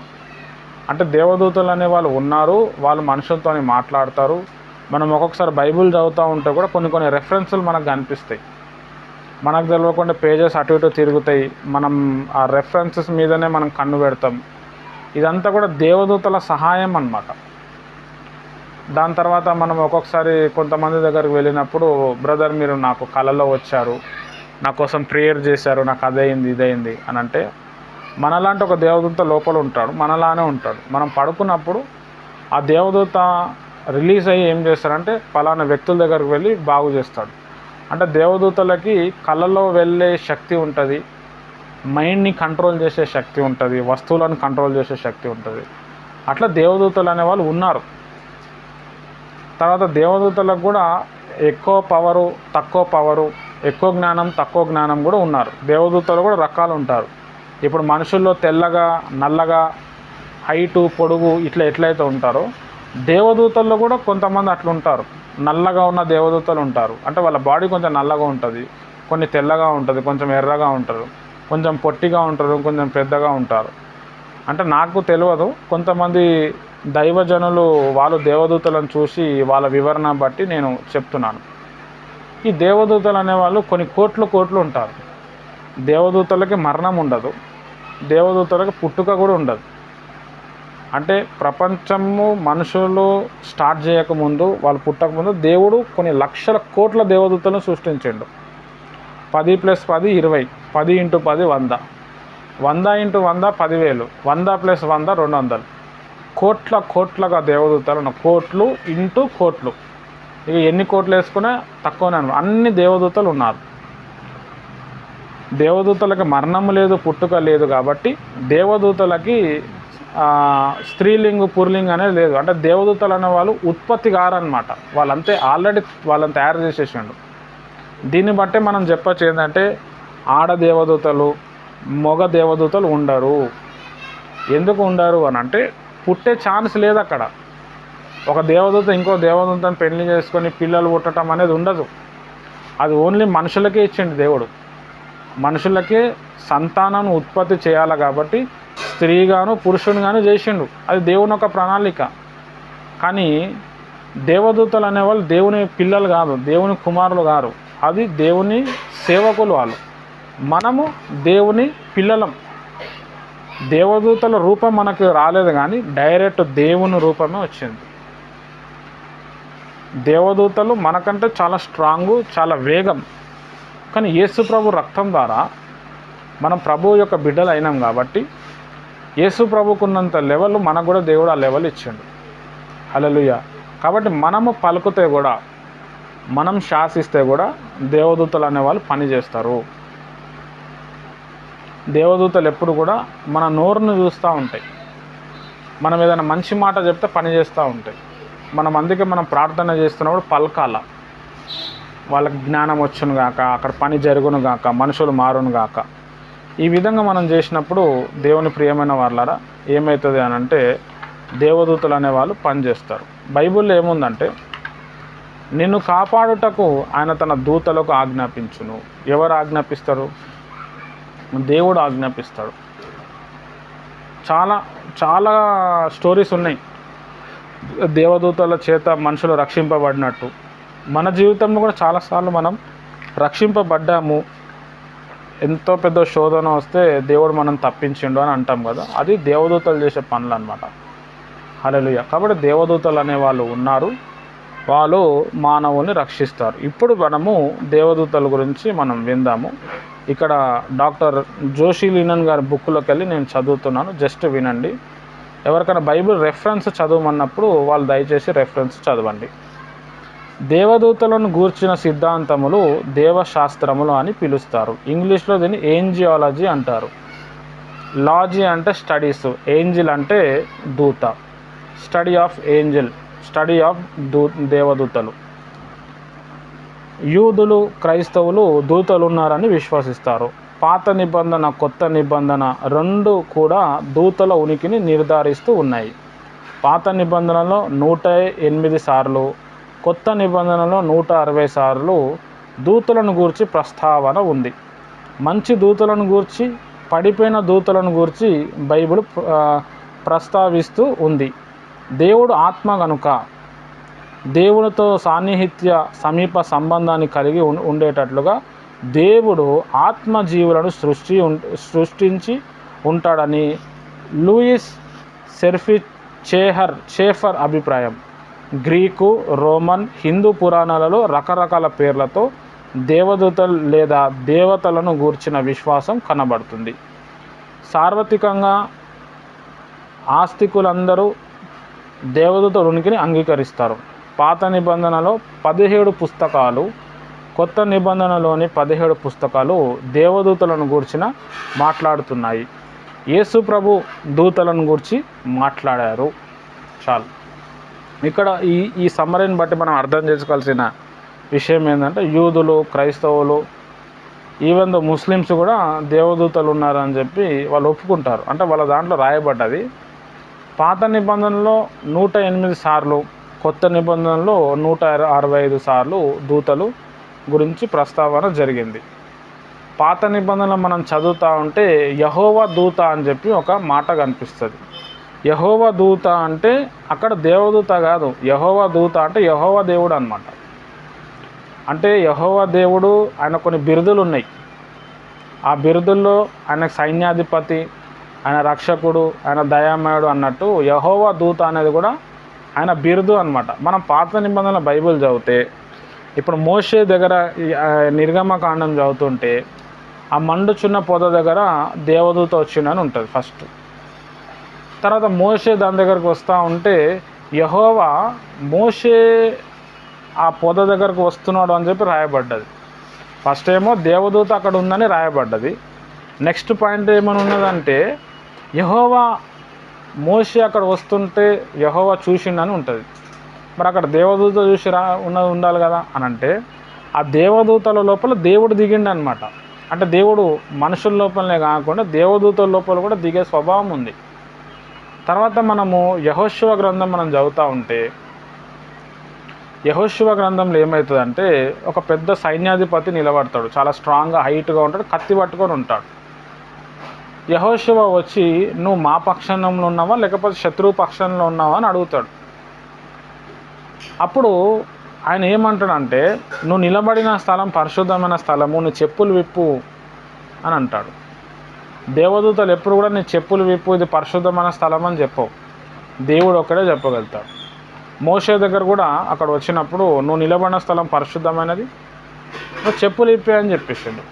అంటే దేవదూతలు అనే వాళ్ళు ఉన్నారు, వాళ్ళు మనుషులతో మాట్లాడతారు. మనం ఒక్కొక్కసారి బైబిల్ చదువుతూ ఉంటే కూడా కొన్ని రెఫరెన్సులు మనకు కనిపిస్తాయి. మనకు తెలియకుండా పేజెస్ అటు ఇటు తిరుగుతాయి. మనం ఆ రెఫరెన్సెస్ మీదనే మనం కన్ను పెడతాం. ఇదంతా కూడా దేవదూతల సహాయం అన్నమాట. దాని తర్వాత మనం ఒక్కొక్కసారి కొంతమంది దగ్గరికి వెళ్ళినప్పుడు, బ్రదర్ మీరు నాకు కలలో వచ్చారు, నా కోసం ప్రేయర్ చేశారు, నాకు అదైంది ఇదైంది అని అంటే, మనలాంటి ఒక దేవదూత లోపల ఉంటాడు, మనలానే ఉంటాడు. మనం పడుకున్నప్పుడు ఆ దేవదూత రిలీజ్ అయ్యి ఏం చేస్తారంటే పలానా వ్యక్తుల దగ్గరికి వెళ్ళి బాగు చేస్తాడు. అంటే దేవదూతలకి కళలో వెళ్ళే శక్తి ఉంటుంది, మైండ్ని కంట్రోల్ చేసే శక్తి ఉంటుంది, వస్తువులను కంట్రోల్ చేసే శక్తి ఉంటుంది. అట్లా దేవదూతలు అనేవాళ్ళు ఉన్నారు. తర్వాత దేవదూతలకు కూడా ఎక్కువ పవరు, తక్కువ పవరు, ఎక్కువ జ్ఞానం, తక్కువ జ్ఞానం కూడా ఉన్నారు. దేవదూతలు కూడా రకాలు ఉంటారు. ఇప్పుడు మనుషుల్లో తెల్లగా, నల్లగా, హైటు, పొడుగు ఇట్లా ఎట్లయితే ఉంటారో దేవదూతల్లో కూడా కొంతమంది అట్లా ఉంటారు. నల్లగా ఉన్న దేవదూతలు ఉంటారు. అంటే వాళ్ళ బాడీ కొంచెం నల్లగా ఉంటుంది, కొన్ని తెల్లగా ఉంటుంది, కొంచెం ఎర్రగా ఉంటారు, కొంచెం పొట్టిగా ఉంటారు, కొంచెం పెద్దగా ఉంటారు. అంటే నాకు తెలియదు, కొంతమంది దైవజనులు వాళ్ళు దేవదూతలను చూసి వాళ్ళ వివరణ బట్టి నేను చెప్తున్నాను. ఈ దేవదూతలు అనేవాళ్ళు కొన్ని కోట్లు ఉంటారు. దేవదూతలకి మరణం ఉండదు, దేవదూతలకి పుట్టుక కూడా ఉండదు. అంటే ప్రపంచము మనుషులు స్టార్ట్ చేయకముందు, వాళ్ళు పుట్టకముందు దేవుడు కొన్ని లక్షల కోట్ల దేవదూతలను సృష్టించిండు. 10 + 10 20, 10 × 10 100, 100 × 100 10,000, 100 + 100 200. కోట్లగా దేవదూతలు, కోట్లు ఇంటూ కోట్లు. ఇక ఎన్ని కోట్లు వేసుకున్నా తక్కువనే అన్నమాట. అన్ని దేవదూతలు ఉన్నారు. దేవదూతలకి మరణం లేదు, పుట్టుక లేదు. కాబట్టి దేవదూతలకి స్త్రీలింగు పుర్లింగ్ అనేది లేదు. అంటే దేవదూతలు అనే వాళ్ళు ఉత్పత్తి కారనమాట. వాళ్ళంతే ఆల్రెడీ వాళ్ళని తయారు చేసేసిండు. దీన్ని బట్టే మనం చెప్పచ్చు ఏంటంటే ఆడ దేవదూతలు, మగ దేవదూతలు ఉండరు. ఎందుకు ఉండరు అని అంటే పుట్టే ఛాన్స్ లేదు అక్కడ. ఒక దేవదూత ఇంకో దేవదూతను పెళ్లి చేసుకొని పిల్లలు పుట్టడం అనేది ఉండదు. అది ఓన్లీ మనుషులకే ఇచ్చిండు దేవుడు. మనుషులకే సంతానాన్ని ఉత్పత్తి చేయాలి కాబట్టి స్త్రీగాను పురుషునిగాను చేసిండు. అది దేవుని ఒక ప్రణాళిక. కానీ దేవదూతలు అనేవాళ్ళు దేవుని పిల్లలు కాదు, దేవుని కుమారులు కాదు. అది దేవుని సేవకులు వాళ్ళు. మనము దేవుని పిల్లలం. దేవదూతల రూపం మనకు రాలేదు, కానీ డైరెక్ట్ దేవుని రూపమే వచ్చింది. దేవదూతలు మనకంటే చాలా స్ట్రాంగు, చాలా వేగం. కానీ యేసు ప్రభు రక్తం ద్వారా మనం ప్రభువు యొక్క బిడ్డలు అయినాం కాబట్టి యేసు ప్రభుకున్నంత లెవెల్ మనకు కూడా దేవుడు ఆ లెవెల్ ఇచ్చిండు. హల్లెలూయా. కాబట్టి మనము పలుకుతే కూడా, మనం శాసిస్తే కూడా దేవదూతలు అనేవాళ్ళు పని చేస్తారు. దేవదూతలు ఎప్పుడు కూడా మన నోరును చూస్తూ ఉంటాయి. మనం ఏదైనా మంచి మాట చెప్తే పని చేస్తూ ఉంటాయి. అందుకే మనం ప్రార్థన చేస్తున్నప్పుడు పలకాల. వాళ్ళకి జ్ఞానం వచ్చును గాక, అక్కడ పని జరుగును గాక, మనుషులు మారును గాక. ఈ విధంగా మనం చేసినప్పుడు దేవుని ప్రియమైన వాళ్ళారా ఏమవుతుంది అని అంటే దేవదూతలు అనేవాళ్ళు పనిచేస్తారు. బైబిల్లో ఏముందంటే నిన్ను కాపాడుటకు ఆయన తన దూతలకు ఆజ్ఞాపించును. ఎవరు ఆజ్ఞాపిస్తారు? దేవుడు ఆజ్ఞాపిస్తాడు. చాలా స్టోరీస్ ఉన్నాయి దేవదూతల చేత మనుషులు రక్షింపబడినట్టు. మన జీవితంలో కూడా చాలాసార్లు మనం రక్షింపబడ్డాము. ఎంతో పెద్ద శోధన వస్తే దేవుడు మనం తప్పించిండు అని అంటాం కదా, అది దేవదూతలు చేసే పనులు అనమాట. హల్లెలూయా. కాబట్టి దేవదూతలు అనేవాళ్ళు ఉన్నారు, వాళ్ళు మానవుల్ని రక్షిస్తారు. ఇప్పుడు మనము దేవదూతల గురించి మనం విందాము. ఇక్కడ డాక్టర్ జోషి లీనన్ గారి బుక్లోకి వెళ్ళి నేను చదువుతున్నాను, జస్ట్ వినండి. ఎవరికైనా బైబిల్ రెఫరెన్స్ చదవమన్నప్పుడు వాళ్ళు దయచేసి రెఫరెన్స్ చదవండి. దేవదూతలను గూర్చిన సిద్ధాంతములు దేవశాస్త్రములు అని పిలుస్తారు. ఇంగ్లీష్లో దీన్ని ఏంజియాలజీ అంటారు. లాజీ అంటే స్టడీస్, ఏంజిల్ అంటే దూత. Study of angel, study of దేవదూతలు. యూదులు, క్రైస్తవులు దూతలు ఉన్నారని విశ్వసిస్తారు. పాత నిబంధన, కొత్త నిబంధన రెండు కూడా దూతల ఉనికిని నిర్ధారిస్తూ ఉన్నాయి. పాత నిబంధనలో 108 సార్లు, కొత్త నిబంధనలో 160 సార్లు దూతలను గూర్చి ప్రస్తావన ఉంది. మంచి దూతలను గూర్చి, పడిపోయిన దూతలను గూర్చి బైబిల్ ప్రస్తావిస్తూ ఉంది. దేవుడు ఆత్మ కనుక దేవునితో సాన్నిహిత్య సమీప సంబంధాన్ని కలిగి ఉండేటట్లుగా దేవుడు ఆత్మజీవులను సృష్టించి ఉంటాడని లూయిస్ షేఫర్ అభిప్రాయం. గ్రీకు, రోమన్, హిందూ పురాణాలలో రకరకాల పేర్లతో దేవదూతలు లేదా దేవతలను గూర్చిన విశ్వాసం కనబడుతుంది. సార్వత్రికంగా ఆస్తికులందరూ దేవదూత ఉనికిని అంగీకరిస్తారు. పాత నిబంధనలో 17 పుస్తకాలు, కొత్త నిబంధనలోని 17 పుస్తకాలు దేవదూతలను గూర్చిన మాట్లాడుతున్నాయి. యేసు ప్రభు దూతలను గూర్చి మాట్లాడారు. చాలు. ఇక్కడ ఈ సమ్మరీని బట్టి మనం అర్థం చేసుకోవాల్సిన విషయం ఏంటంటే, యూదులు, క్రైస్తవులు, ఈవెన్ దో ముస్లిమ్స్ కూడా దేవదూతలు ఉన్నారని చెప్పి వాళ్ళు ఒప్పుకుంటారు. అంటే వాళ్ళ దాంట్లో రాయబడ్డది. పాత నిబంధనలో 108 సార్లు, కొత్త నిబంధనలో 165 సార్లు దూతలు గురించి ప్రస్తావన జరిగింది. పాత నిబంధనలు మనం చదువుతూ ఉంటే యెహోవా దూత అని చెప్పి ఒక మాట కనిపిస్తుంది. యెహోవా దూత అంటే అక్కడ దేవదూత కాదు, యెహోవా దూత అంటే యెహోవా దేవుడు అన్నమాట. అంటే యెహోవా దేవుడు, ఆయన కొన్ని బిరుదులు ఉన్నాయి. ఆ బిరుదుల్లో ఆయన సైన్యాధిపతి, ఆయన రక్షకుడు, ఆయన దయామయుడు అన్నట్టు యెహోవా దూత అనేది కూడా ఆయన బిరుదు అన్నమాట. మనం పాత నిబంధనల బైబిల్ చదివితే, ఇప్పుడు మోషే దగ్గర నిర్గమకాండం చదువుతుంటే ఆ మండుచున్న పొద దగ్గర దేవదూత వచ్చిందని ఉంటుంది ఫస్ట్. తర్వాత మోషే దాని దగ్గరకు వస్తూ ఉంటే యెహోవా మోషే ఆ పొద దగ్గరకు వస్తున్నాడు అని చెప్పి రాయబడ్డది. ఫస్ట్ ఏమో దేవదూత అక్కడ ఉందని రాయబడ్డది. నెక్స్ట్ పాయింట్ ఏమని ఉన్నదంటే యెహోవా మోషే అక్కడ వస్తుంటే యెహోవా చూసిండని ఉంటుంది. మరి అక్కడ దేవదూత చూసి ఉండాలి కదా అని అంటే, ఆ దేవదూతల లోపల దేవుడు దిగిండు అనమాట. అంటే దేవుడు మనుషుల లోపలనే కాకుండా దేవదూతల లోపల కూడా దిగే స్వభావం ఉంది. తర్వాత మనము యెహోషువ గ్రంథం మనం చదువుతూ ఉంటే, యెహోషువ గ్రంథంలో ఏమవుతుందంటే ఒక పెద్ద సైన్యాధిపతి నిలబడతాడు, చాలా స్ట్రాంగ్గా హైట్గా ఉంటాడు, కత్తి పట్టుకొని ఉంటాడు. యెహోషువ వచ్చి నువ్వు మా పక్షంలో ఉన్నావా లేకపోతే శత్రువు పక్షంలో ఉన్నావా అని అడుగుతాడు. అప్పుడు ఆయన ఏమంటాడంటే, నువ్వు నిలబడిన స్థలం పరిశుద్ధమైన స్థలము, నీ చెప్పులు విప్పు అని అంటాడు. దేవదూతలు ఎప్పుడు కూడా నీ చెప్పులు విప్పు, ఇది పరిశుద్ధమైన స్థలం అని చెప్పవు, దేవుడు ఒక్కడే చెప్పగలుగుతాడు. మోషే దగ్గర కూడా అక్కడ వచ్చినప్పుడు నువ్వు నిలబడిన స్థలం పరిశుద్ధమైనది, నువ్వు చెప్పులు విప్పే అని చెప్పేసాడు.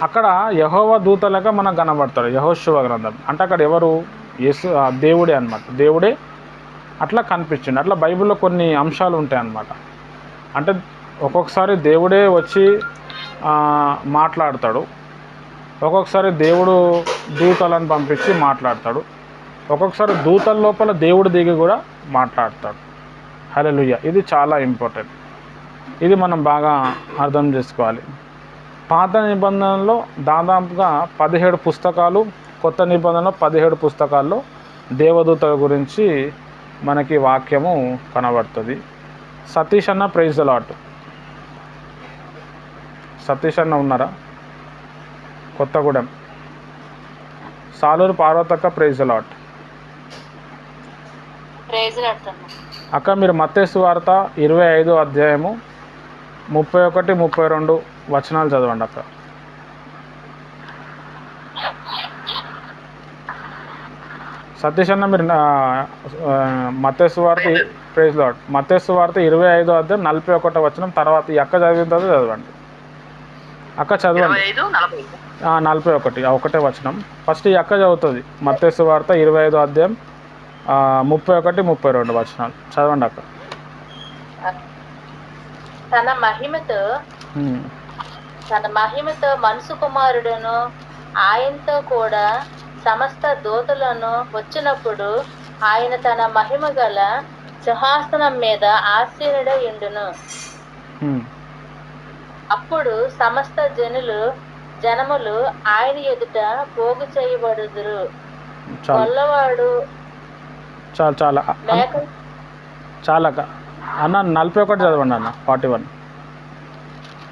అక్కడ యెహోవా దూతలుగా మనకు కనబడతాడు యెహోషువ గ్రంథం. అంటే అక్కడ ఎవరు? యేసు, దేవుడే అన్నమాట. దేవుడే అట్లా కనిపించింది. అట్లా బైబిల్లో కొన్ని అంశాలు ఉంటాయి అన్నమాట. అంటే ఒక్కొక్కసారి దేవుడే వచ్చి మాట్లాడతాడు, ఒక్కొక్కసారి దేవుడు దూతలను పంపించి మాట్లాడతాడు, ఒక్కొక్కసారి దూతల లోపల దేవుడు దిగి కూడా మాట్లాడతాడు. హల్లెలూయా. ఇది చాలా ఇంపార్టెంట్. ఇది మనం బాగా అర్థం చేసుకోవాలి. పాత నిబంధనలో దాదాపుగా 17 పుస్తకాలు, కొత్త నిబంధనలో 17 పుస్తకాల్లో దేవదూతల గురించి మనకి వాక్యము కనబడుతుంది. సతీష్ అన్న ప్రైజ్ ద లార్డ్. సతీష్ అన్న ఉన్నారా? కొత్తగూడెం. సాలూరు పార్వతక్క ప్రైజ్ ద లార్డ్. అక్క మీరు మత్తయి సువార్త 25వ అధ్యాయము 31, 32 వచనాలు చదవండి అక్క. సతీష్ అన్న మీరు మత్తయి సువార్త ప్రైజ్ లార్డ్. మత్తయి సువార్త 25వ అధ్యాయం 41వ వచనం తర్వాత ఈ అక్క చదివిన తర్వాత చదవండి. అక్క చదవండి. 41 ఒకటే వచనం ఫస్ట్ ఈ అక్క చదువుతుంది. మత్తయి సువార్త 25వ అధ్యాయం 31, 32 వచనాలు చదవండి అక్క. తన మహిమతో మనసు కుమారుడును ఆయనతో కూడా సమస్త దూతలను వచ్చినప్పుడు ఆయన తన మహిమ గల సింహాసనం మీద ఆసీనుడయుండును. అప్పుడు సమస్త జనములు ఆయన ఎదుట పోగు చేయబడుదురు. కొల్లవాడు చాలా అన్న 41 చదవండి అన్న. 41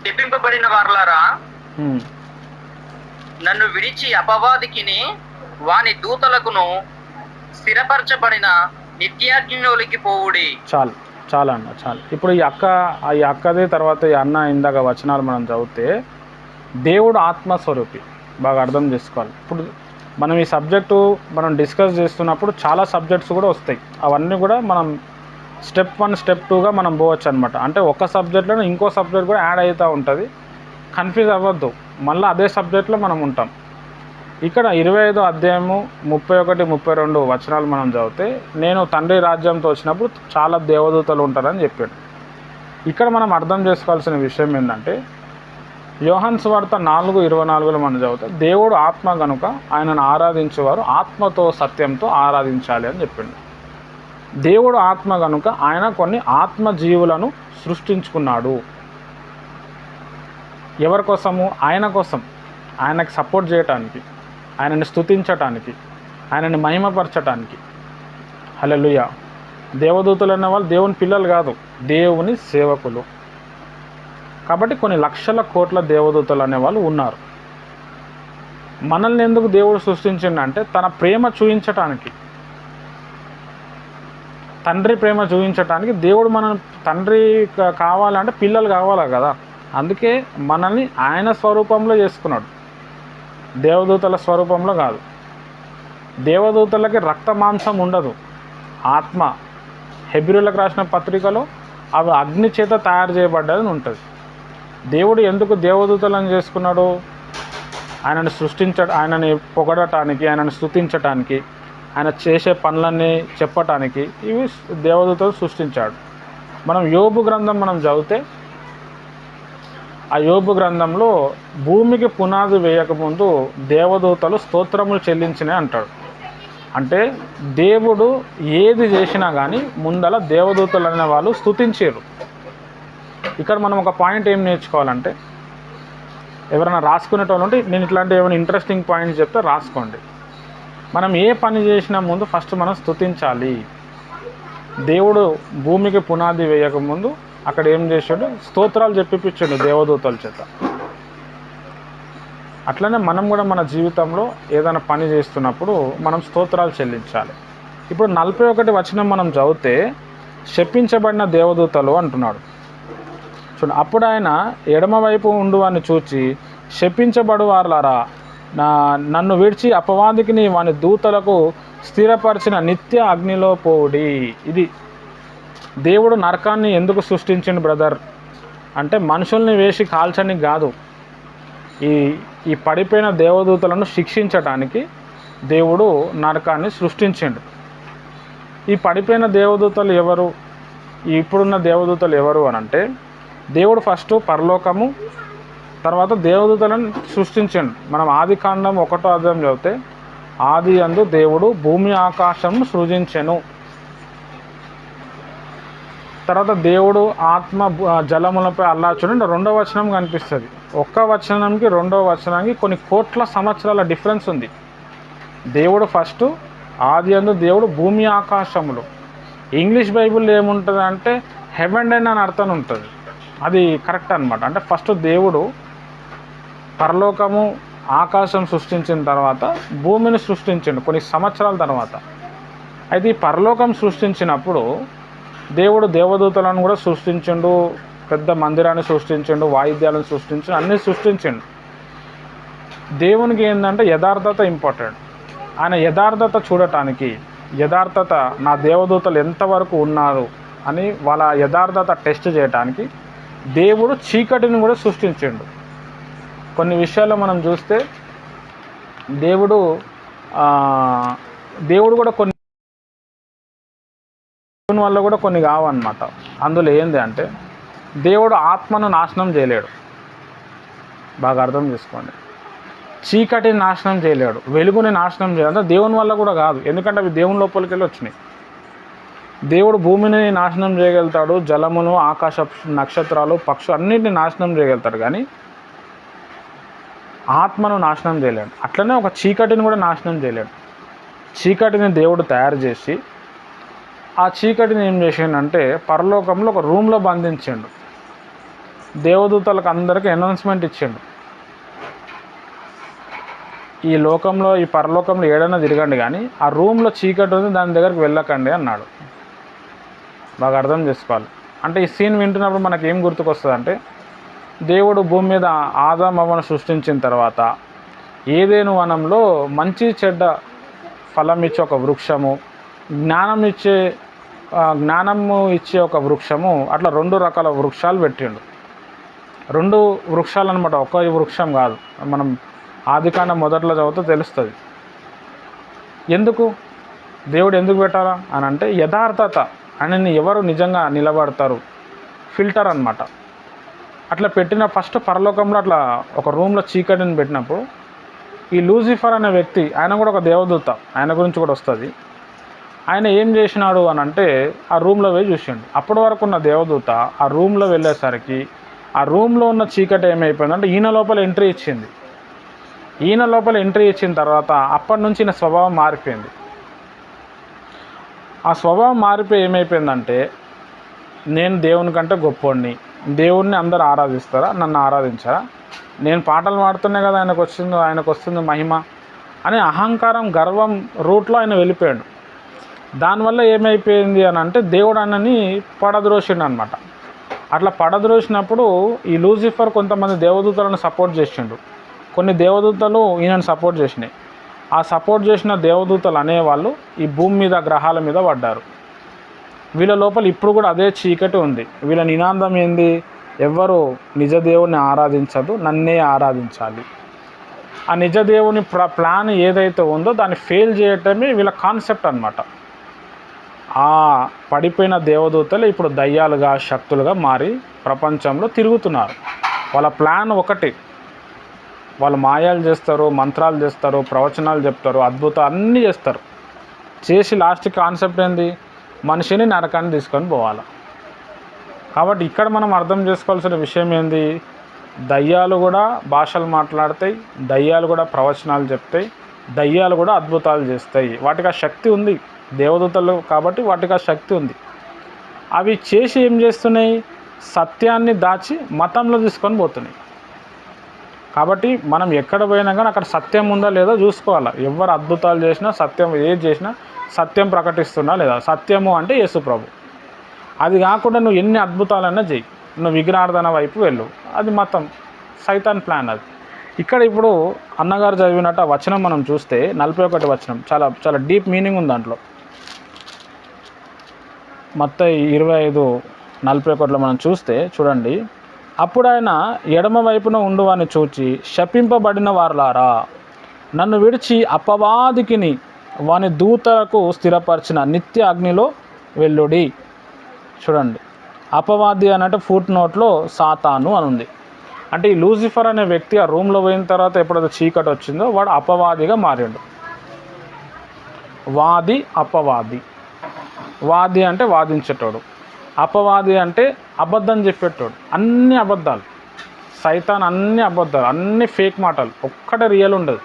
చెప్పింపబడిన వారలారా, నన్ను విడిచి అపవాదికిని వాని దూతలకును స్థిరపరచబడిన నిత్యాగ్నిలోకి పోవుడి. చాలా అన్న చాలు. ఇప్పుడు ఈ అక్కది తర్వాత ఈ అన్న ఇందాక వచనాలు మనం చదివితే దేవుడు ఆత్మస్వరూపి బాగా అర్థం చేసుకోవాలి. ఇప్పుడు మనం ఈ సబ్జెక్టు మనం డిస్కస్ చేస్తున్నప్పుడు చాలా సబ్జెక్ట్స్ కూడా వస్తాయి. అవన్నీ కూడా మనం స్టెప్ 1 స్టెప్ 2గా మనం పోవచ్చు అనమాట. అంటే ఒక సబ్జెక్ట్లో ఇంకో సబ్జెక్ట్ కూడా యాడ్ అవుతూ ఉంటుంది. కన్ఫ్యూజ్ అవ్వద్దు, మళ్ళీ అదే సబ్జెక్ట్లో మనం ఉంటాం. ఇక్కడ 25వ అధ్యాయము 31, 32 వచనాలు మనం చదివితే, నేను తండ్రి రాజ్యంతో వచ్చినప్పుడు చాలా దేవదూతలు ఉంటారని చెప్పాడు. ఇక్కడ మనం అర్థం చేసుకోవాల్సిన విషయం ఏంటంటే యోహాను సువార్త 4:24 మనం చదివితే దేవుడు ఆత్మ కనుక ఆయనను ఆరాధించేవారు ఆత్మతో సత్యంతో ఆరాధించాలి అని చెప్పిండు. దేవుడు ఆత్మ కనుక ఆయన కొన్ని ఆత్మజీవులను సృష్టించుకున్నాడు. ఎవరి కోసము? ఆయన కోసం, ఆయనకు సపోర్ట్ చేయటానికి, ఆయనని స్తుతించటానికి, ఆయనని మహిమపరచటానికి. హల్లెలూయా. దేవదూతలు అనే వాళ్ళు దేవుని పిల్లలు కాదు, దేవుని సేవకులు. కాబట్టి కొన్ని లక్షల కోట్ల దేవదూతలు అనేవాళ్ళు ఉన్నారు. మనల్ని ఎందుకు దేవుడు సృష్టించిండంటే తన ప్రేమ చూపించటానికి, తండ్రి ప్రేమ చూపించటానికి. దేవుడు మన తండ్రి కావాలంటే పిల్లలు కావాలా కదా, అందుకే మనల్ని ఆయన స్వరూపంలో చేసుకున్నాడు, దేవదూతల స్వరూపంలో కాదు. దేవదూతలకి రక్త మాంసం ఉండదు, ఆత్మ. హెబ్రీయులకు రాసిన పత్రికలో అవి అగ్ని చేత తయారు చేయబడ్డదని ఉంటుంది. దేవుడు ఎందుకు దేవదూతలను చేసుకున్నాడు? ఆయనని ఆయనని పొగడటానికి, ఆయనని స్తుతించటానికి, ఆయన చేసే పనులన్నీ చెప్పటానికి ఇవి దేవదూతలు సృష్టించాడు. మనం యోబు గ్రంథం మనం చదివితే ఆ యోబు గ్రంథంలో భూమికి పునాది వేయకముందు దేవదూతలు స్తోత్రములు చెల్లించినాయి అంటాడు. అంటే దేవుడు ఏది చేసినా కానీ ముందల దేవదూతలు అనే వాళ్ళు స్తుతించారు. ఇక్కడ మనం ఒక పాయింట్ ఏం నేర్చుకోవాలంటే, ఎవరైనా రాసుకునేటోళ్ళు ఉంటే నేను ఇట్లాంటి ఏమైనా ఇంట్రెస్టింగ్ పాయింట్స్ చెప్తే రాసుకోండి. మనం ఏ పని చేసినా ముందు ఫస్ట్ మనం స్తుతించాలి. దేవుడు భూమికి పునాది వేయకముందు అక్కడ ఏం చేశాడు? స్తోత్రాలు చెప్పిపించాడు దేవదూతల చేత. అట్లనే మనం కూడా మన జీవితంలో ఏదైనా పని చేస్తున్నప్పుడు మనం స్తోత్రాలు చెల్లించాలి. ఇప్పుడు 41 వచనం మనం చదివితే శపించబడిన దేవదూతలు అంటున్నాడు. చూడండి, అప్పుడు ఆయన ఎడమవైపు ఉండు అని చూచి శపించబడు వారులారా, నన్ను విడిచి అపవాదికిని వాని దూతలకు స్థిరపరిచిన నిత్య అగ్నిలో పోవుడి. ఇది దేవుడు నరకాన్ని ఎందుకు సృష్టించిండు బ్రదర్ అంటే మనుషుల్ని వేసి కాల్చడానికి కాదు, ఈ పడిపోయిన దేవదూతలను శిక్షించటానికి దేవుడు నరకాన్ని సృష్టించిండు. ఈ పడిపోయిన దేవదూతలు ఎవరు? ఇప్పుడున్న దేవదూతలు ఎవరు అని అంటే, దేవుడు ఫస్ట్ పరలోకము, తర్వాత దేవదూతలను సృష్టించండు. మనం ఆదికాండం 1వ అధ్యాయం చదివితే ఆది యందు దేవుడు భూమి ఆకాశంను సృజించెను. తర్వాత దేవుడు ఆత్మ జలములపై చూడండి 2వ వచనం కనిపిస్తుంది. 1వ వచనంకి 2వ వచనానికి కొన్ని కోట్ల సంవత్సరాల డిఫరెన్స్ ఉంది. దేవుడు ఫస్ట్ ఆది యందు దేవుడు భూమి ఆకాశములు. ఇంగ్లీష్ బైబిల్ ఏముంటుంది అంటే హెవెన్ అండ్ అని అర్థం ఉంటుంది. అది కరెక్ట్ అనమాట. అంటే ఫస్ట్ దేవుడు పరలోకము ఆకాశం సృష్టించిన తర్వాత భూమిని సృష్టించండు కొన్ని సంవత్సరాల తర్వాత. అయితే ఈ పరలోకం సృష్టించినప్పుడు దేవుడు దేవదూతలను కూడా సృష్టించిండు, పెద్ద మందిరాన్ని సృష్టించిండు, వాయిద్యాలను సృష్టించిండు, అన్నీ సృష్టించిండు. దేవునికి ఏంటంటే యథార్థత ఇంపార్టెంట్. ఆయన యథార్థత చూడటానికి, యథార్థత నా దేవదూతలు ఎంతవరకు ఉన్నారు అని వాళ్ళ యథార్థత టెస్ట్ చేయడానికి దేవుడు చీకటిని కూడా సృష్టించిండు. కొన్ని విషయాల్లో మనం చూస్తే దేవుడు కూడా కొన్ని వల్ల కూడా కొన్ని కావన్నమాట. అందులో ఏంది అంటే దేవుడు ఆత్మను నాశనం చేయలేడు. బాగా అర్థం చేసుకోండి. చీకటిని నాశనం చేయలేడు, వెలుగుని నాశనం చేయలేదు. దేవుని వల్ల కూడా కాదు, ఎందుకంటే అవి దేవుని లోపలికి వెళ్ళి వచ్చినాయి. దేవుడు భూమిని నాశనం చేయగలుగుతాడు, జలమును, ఆకాశ నక్షత్రాలు, పక్షులు అన్నింటినీ నాశనం చేయగలుగుతాడు, కానీ ఆత్మను నాశనం చేయలేడు. అట్లనే ఒక చీకటిని కూడా నాశనం చేయలేడు. చీకటిని దేవుడు తయారు చేసి ఆ చీకటిని ఏం చేసిండంటే పరలోకంలో ఒక రూమ్లో బంధించిండు. దేవదూతలకు అందరికీ అనౌన్స్మెంట్ ఇచ్చిండు, ఈ లోకంలో ఈ పరలోకంలో ఏడైనా తిరగండి కానీ ఆ రూమ్లో చీకటి ఉంది, దాని దగ్గరికి వెళ్ళకండి అన్నాడు. బాగా అర్థం చేసుకోవాలి. అంటే ఈ సీన్ వింటున్నప్పుడు మనకి ఏం గుర్తుకొస్తుంది అంటే, దేవుడు భూమి మీద ఆదాము అవ్వను సృష్టించిన తర్వాత ఏదేను వనంలో మంచి చెడ్డ ఫలం ఇచ్చే ఒక వృక్షము, జ్ఞానము ఇచ్చే ఒక వృక్షము, అట్లా 2 రకాల వృక్షాలు పెట్టిండు. 2 వృక్షాలు అనమాట, ఒక్క వృక్షం కాదు. మనం ఆదికాండం మొదట్లో చదివితే తెలుస్తుంది. ఎందుకు దేవుడు ఎందుకు పెట్టాలా అని అంటే యథార్థత. ఆయనని ఎవరు నిజంగా నిలబడతారు, ఫిల్టర్ అన్నమాట. అట్లా పెట్టిన ఫస్ట్ పరలోకంలో అట్లా ఒక రూమ్లో చీకటిని పెట్టినప్పుడు ఈ లూసిఫర్ అనే వ్యక్తి, ఆయన కూడా ఒక దేవదూత, ఆయన గురించి కూడా వస్తుంది. ఆయన ఏం చేసినాడు అని అంటే ఆ రూమ్లో పోయి చూసిండు. అప్పటి వరకు ఉన్న దేవదూత ఆ రూమ్లో వెళ్ళేసరికి ఆ రూమ్లో ఉన్న చీకటి ఏమైపోయిందంటే ఈయన లోపల ఎంట్రీ ఇచ్చింది. ఈయన లోపల ఎంట్రీ ఇచ్చిన తర్వాత అప్పటి నుంచి ఈయన స్వభావం మారిపోయింది. ఆ స్వభావం మారిపోయి ఏమైపోయిందంటే నేను దేవుని కంటే గొప్పోడిని, దేవుణ్ణి అందరూ ఆరాధిస్తారా, నన్ను ఆరాధించారా, నేను పాటలు పాడుతున్నా కదా ఆయనకు వస్తుంది మహిమ అనే అహంకారం గర్వం రూట్లో ఆయన వెళ్ళిపోయాడు. దానివల్ల ఏమైపోయింది అని అంటే దేవుడు ఆయనని పడద్రోసిండు అనమాట. అట్లా పడద్రోసినప్పుడు ఈ లూసిఫర్ కొంతమంది దేవదూతలను సపోర్ట్ చేసిండు, కొన్ని దేవదూతలు ఈయనను సపోర్ట్ చేసినాయి. ఆ సపోర్ట్ చేసిన దేవదూతలు అనేవాళ్ళు ఈ భూమి మీద గ్రహాల మీద పడ్డారు. వీళ్ళ లోపల ఇప్పుడు కూడా అదే చీకటి ఉంది. వీళ్ళ నినాదం ఏంది, ఎవ్వరు నిజ దేవుని ఆరాధించదు, నన్నే ఆరాధించాలి. ఆ నిజ దేవుని ప్లాన్ ఏదైతే ఉందో దాన్ని ఫెయిల్ చేయటమే వీళ్ళ కాన్సెప్ట్ అన్నమాట. ఆ పడిపోయిన దేవదూతలు ఇప్పుడు దయ్యాలుగా శక్తులుగా మారి ప్రపంచంలో తిరుగుతున్నారు. వాళ్ళ ప్లాన్ ఒకటి, వాళ్ళు మాయాలు చేస్తారు, మంత్రాలు చేస్తారు, ప్రవచనాలు చెప్తారు, అద్భుతాలు అన్నీ చేస్తారు. చేసి లాస్ట్ కాన్సెప్ట్ ఏంది, మనిషిని నరకాన్ని తీసుకొని పోవాలి. కాబట్టి ఇక్కడ మనం అర్థం చేసుకోవాల్సిన విషయం ఏంది, దయ్యాలు కూడా భాషలు మాట్లాడతాయి, దయ్యాలు కూడా ప్రవచనాలు చెప్తాయి, దయ్యాలు కూడా అద్భుతాలు చేస్తాయి. వాటికి ఆ శక్తి ఉంది, దేవదూతలు కాబట్టి వాటికి ఆ శక్తి ఉంది. అవి చేసి ఏం చేస్తున్నాయి, సత్యాన్ని దాచి మతంలో తీసుకొని పోతున్నాయి. కాబట్టి మనం ఎక్కడ పోయినా కానీ అక్కడ సత్యం ఉందా లేదా చూసుకోవాలి. ఎవరు అద్భుతాలు చేసినా, సత్యం ఏది చేసినా సత్యం ప్రకటిస్తున్నా లేదా, సత్యము అంటే యేసు ప్రభు. అది కాకుండా నువ్వు ఎన్ని అద్భుతాలన్నా చెయ్యి, నువ్వు విగ్రహార్థన వైపు వెళ్ళు, అది మతం, సైతాన్ ప్లాన్ అది. ఇక్కడ ఇప్పుడు అన్నగారు చదివినట్టు ఆ వచనం మనం చూస్తే 41 వచనం చాలా చాలా డీప్ మీనింగ్ ఉంది దాంట్లో. మత్తయి 25:41లో మనం చూస్తే చూడండి, అప్పుడు ఆయన ఎడమ వైపున ఉండువాని చూచి శపింపబడిన వారులారా, నన్ను విడిచి అపవాదికిని వాని దూతలకు స్థిరపరిచిన నిత్య అగ్నిలో వెళ్ళుడి. చూడండి, అపవాది అన్నట్టు ఫుట్ నోట్లో సాతాను అని ఉంది. అంటే ఈ లూసిఫర్ అనే వ్యక్తి ఆ రూమ్లో పోయిన తర్వాత ఎప్పుడైతే చీకటి వచ్చిందో వాడు అపవాదిగా మారాడు. వాది, అపవాది. వాది అంటే వాదించేటోడు, అపవాది అంటే అబద్ధం చెప్పేటోడు. అన్ని అబద్ధాలు, సైతాన్ అన్ని అబద్ధాలు, అన్ని ఫేక్ మాటలు, ఒక్కటే రియల్ ఉండదు.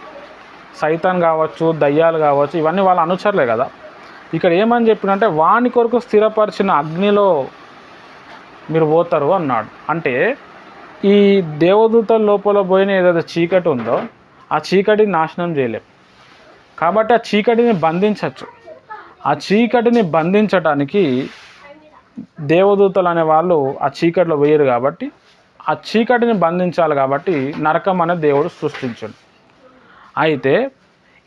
సైతాన్ కావచ్చు, దయ్యాలు కావచ్చు, ఇవన్నీ వాళ్ళ అనుచరులే కదా. ఇక్కడ ఏమని చెప్పినంటే వాని కొరకు స్థిరపరిచిన అగ్నిలో మీరు పోతారు అన్నాడు. అంటే ఈ దేవదూతల లోపల పోయిన ఏదైతే చీకటి ఉందో ఆ చీకటిని నాశనం చేయలేం. కాబట్టి ఆ చీకటిని బంధించవచ్చు. ఆ చీకటిని బంధించడానికి దేవదూతలు అనే వాళ్ళు ఆ చీకటిలో పోయారు కాబట్టి ఆ చీకటిని బంధించాలి. కాబట్టి నరకం అనే దేవుడు సృష్టించాడు. అయితే